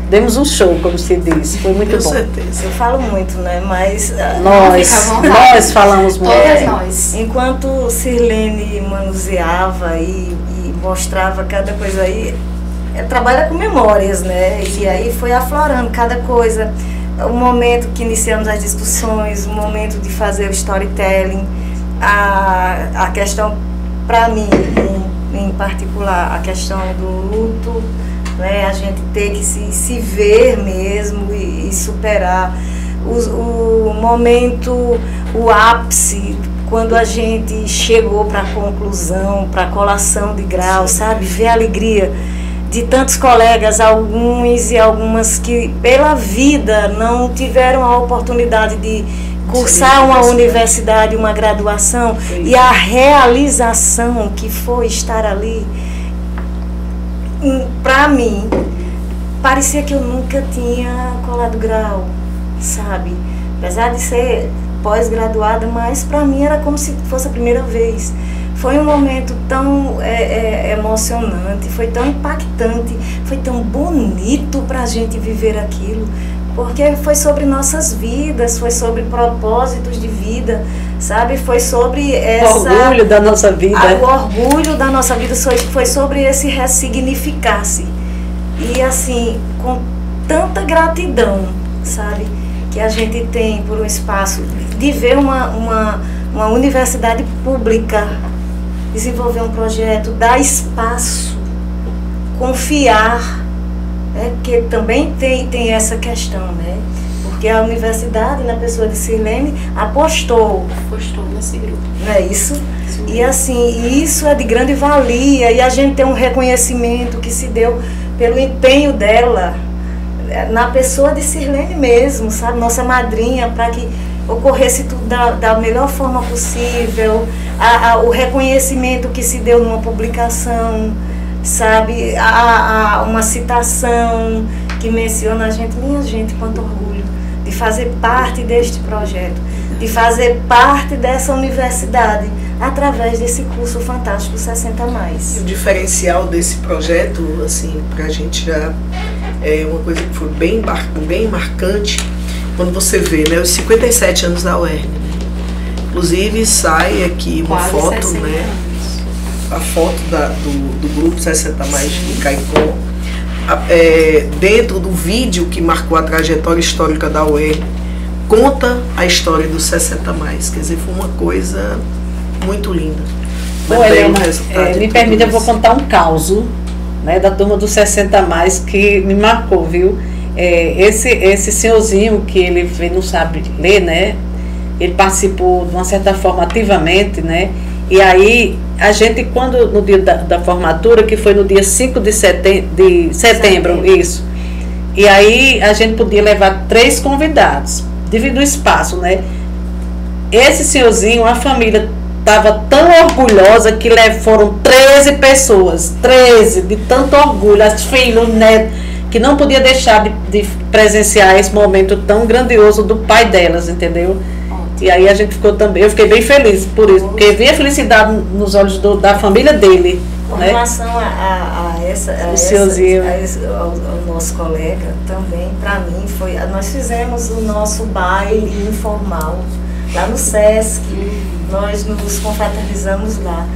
Demos um show, como se diz. Foi muito bom. Com certeza. Eu falo muito, né? Mas Nós falamos muito. Todas nós. Enquanto Sirlene manuseava e mostrava cada coisa aí, trabalha com memórias, né? E aí foi aflorando cada coisa. O momento que iniciamos as discussões, o momento de fazer o storytelling, a questão, para mim, em particular, a questão do luto, né, a gente ter que se ver mesmo e superar o momento, o ápice, quando a gente chegou para a conclusão, para a colação de grau, sabe? Ver a alegria de tantos colegas, alguns e algumas que pela vida não tiveram a oportunidade de cursar uma universidade, uma graduação, e a realização que foi estar ali. Para mim, parecia que eu nunca tinha colado grau, sabe? Apesar de ser pós-graduada, mas para mim era como se fosse a primeira vez. Foi um momento tão emocionante, foi tão impactante, foi tão bonito para a gente viver aquilo, porque foi sobre nossas vidas, foi sobre propósitos de vida, sabe? Foi sobre O orgulho da nossa vida. O orgulho da nossa vida foi sobre esse ressignificar-se. E assim, com tanta gratidão, sabe? Que a gente tem por um espaço de ver uma universidade pública desenvolver um projeto, dar espaço, confiar, né? Porque também tem essa questão, né? Porque a universidade, na pessoa de Sirlene, apostou nesse grupo. Não é isso? E assim, isso é de grande valia, e a gente tem um reconhecimento que se deu pelo empenho dela na pessoa de Sirlene mesmo, sabe? Nossa madrinha, para que ocorresse tudo da melhor forma possível, o reconhecimento que se deu numa publicação, sabe? Uma citação que menciona a gente, minha gente, quanto orgulho de fazer parte deste projeto, de fazer parte dessa universidade, através desse curso fantástico 60 Mais. E o diferencial desse projeto, assim, pra gente já é uma coisa que foi bem marcante, quando você vê, né, os 57 anos da UERN, né? Inclusive sai aqui uma Quase foto, 60 né? anos. A foto do grupo 60 Mais de Caicó, dentro do vídeo que marcou a trajetória histórica da UERN, conta a história dos 60 Mais, quer dizer, foi uma coisa muito linda. Bom, Helena, me permita, eu vou contar um caso, né, da turma dos 60 Mais que me marcou, viu? Esse senhorzinho que ele não sabe ler, né? Ele participou de uma certa forma ativamente, né? E aí a gente, quando no dia da formatura, que foi no dia 5 de setembro, isso. E aí a gente podia levar 3 convidados, dividir o espaço, né? Esse senhorzinho, a família estava tão orgulhosa que foram 13 pessoas, 13, de tanto orgulho, as filhos, netos, que não podia deixar de presenciar esse momento tão grandioso do pai delas, entendeu? E aí a gente ficou também, eu fiquei bem feliz por isso, porque vi a felicidade nos olhos da família dele. Com né? relação ao nosso colega, também, para mim, nós fizemos o nosso baile informal lá no Sesc, nós nos confraternizamos lá.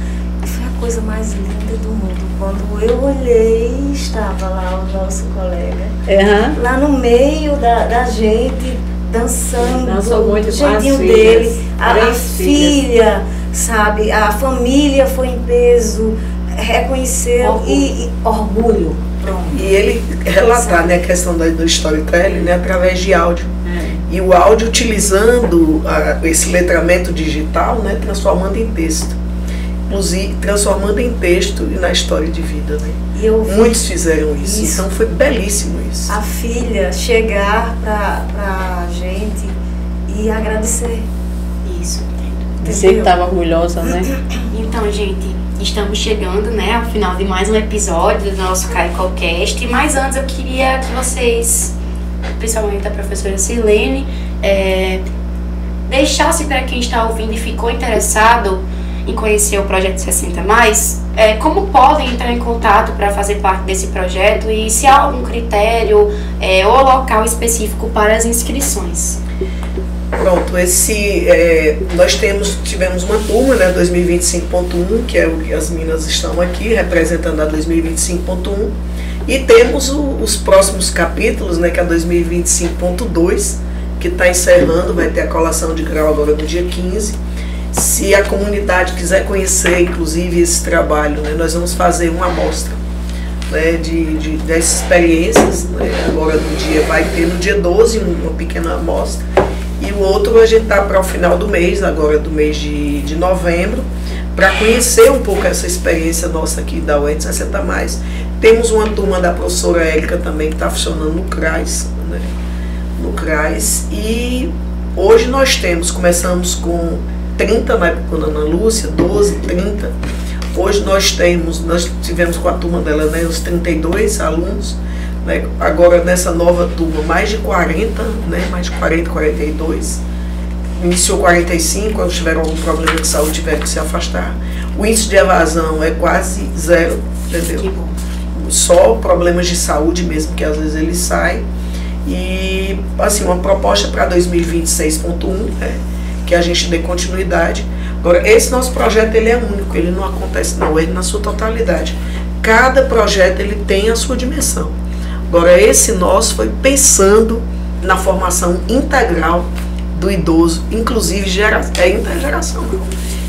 E foi a coisa mais linda do mundo. Quando eu olhei, estava lá o nosso colega, lá no meio da gente, dançando, Dançou muito do com as jeitinho filhas, dele. A 3 filha, sabe? A família foi em peso, reconheceu e orgulho. Pronto. E ele relatar, né, a questão do storytelling, né, através de áudio. E o áudio utilizando esse letramento digital, né, transformando em texto. Inclusive, transformando em texto e na história de vida. Né? E eu vi muitos fizeram isso, então foi belíssimo isso. a filha chegar pra gente e agradecer. Isso. Dizer que estava orgulhosa, né? Então, gente, estamos chegando, né, ao final de mais um episódio do nosso CaiCoCast. Mas antes eu queria que vocês, principalmente a professora Sirlene, deixassem para quem está ouvindo e ficou interessado em conhecer o Projeto 60 Mais, como podem entrar em contato para fazer parte desse projeto e se há algum critério ou local específico para as inscrições. Pronto, nós tivemos uma turma, né, 2025.1, que é o que as meninas estão aqui, representando a 2025.1, e temos os próximos capítulos, né, que é a 2025.2, que está encerrando, vai ter a colação de grau agora no dia 15. Se a comunidade quiser conhecer, inclusive, esse trabalho, né, nós vamos fazer uma amostra, né, dessas experiências, né, agora vai ter no dia 12 uma pequena amostra, e o outro a gente está para o final do mês, agora do mês de novembro, para conhecer um pouco essa experiência nossa aqui da UERN 60 Mais. Temos uma turma da professora Érica também que está funcionando no CRAS, né, e hoje nós começamos com 30 na época da Ana Lúcia, 12, 30. Hoje nós tivemos com a turma dela, né, os 32 alunos, né, agora nessa nova turma mais de 40, né, mais de 40, 42. Iniciou 45, quando tiveram algum problema de saúde, tiveram que se afastar. O índice de evasão é quase zero, entendeu? Que bom. Só problemas de saúde mesmo, que às vezes eles saem. E, assim, uma proposta para 2026.1, né, que a gente dê continuidade. Agora, esse nosso projeto, ele é único, ele não acontece na UERN na sua totalidade. Cada projeto, ele tem a sua dimensão. Agora, esse nosso foi pensando na formação integral do idoso, inclusive intergeracional.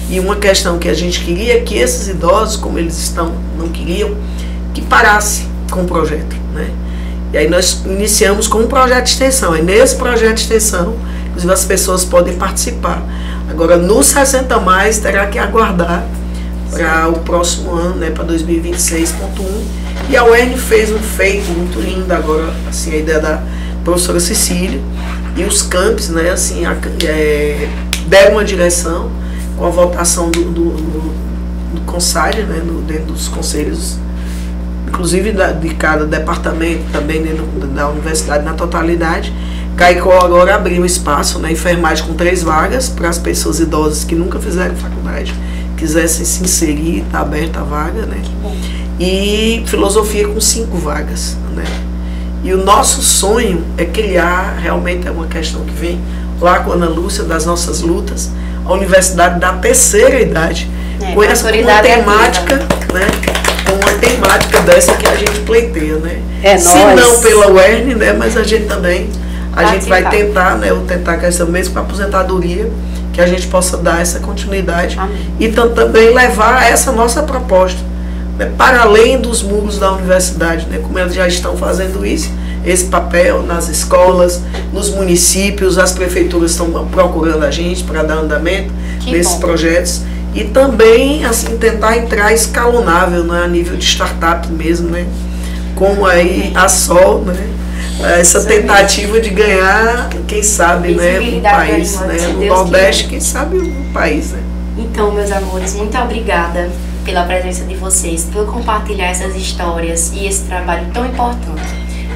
E uma questão que a gente queria é que esses idosos, como eles não queriam, que parasse com o projeto, né? E aí nós iniciamos com um projeto de extensão. E nesse projeto de extensão, inclusive as pessoas podem participar. Agora, no 60 Mais, terá que aguardar para o próximo ano, né, para 2026.1. E a UERN fez um feito muito lindo agora, assim, a ideia da professora Cecília. E os campos, né, assim, deram uma direção com a votação do CONSAD, né, dentro dos conselhos, inclusive de cada departamento, também dentro da universidade na totalidade. CAICO agora abriu espaço na enfermagem com 3 vagas para as pessoas idosas que nunca fizeram faculdade, quisessem se inserir, está aberta a vaga, né? E filosofia com 5 vagas, né? E o nosso sonho é criar, realmente é uma questão que vem lá com a Ana Lúcia, das nossas lutas, a universidade da terceira idade, com essa temática, né? Com uma temática dessa que a gente pleiteia, né? Se não pela UERN, né? Mas a gente também, a gente vai tentar, né? Tentar com essa mesma aposentadoria, que a gente possa dar essa continuidade. Amém. E também levar essa nossa proposta, né, para além dos muros da universidade, né? Como eles já estão fazendo isso, esse papel nas escolas, nos municípios, as prefeituras estão procurando a gente para dar andamento nesses projetos. E também, assim, tentar entrar escalonável, né, a nível de startup mesmo, né? Como aí a Sol, né? Essa tentativa de ganhar, quem sabe, né, um país, né? No Nordeste, quem sabe um país, né? Então, meus amores, muito obrigada pela presença de vocês, por compartilhar essas histórias e esse trabalho tão importante.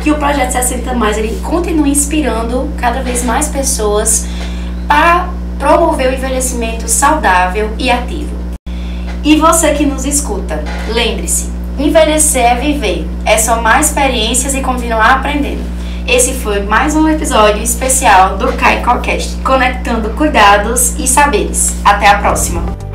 Que o Projeto 60 Mais, ele continue inspirando cada vez mais pessoas para promover o envelhecimento saudável e ativo. E você que nos escuta, lembre-se, envelhecer é viver, é somar experiências e continuar aprendendo. Esse foi mais um episódio especial do CaiCoCast, conectando cuidados e saberes. Até a próxima!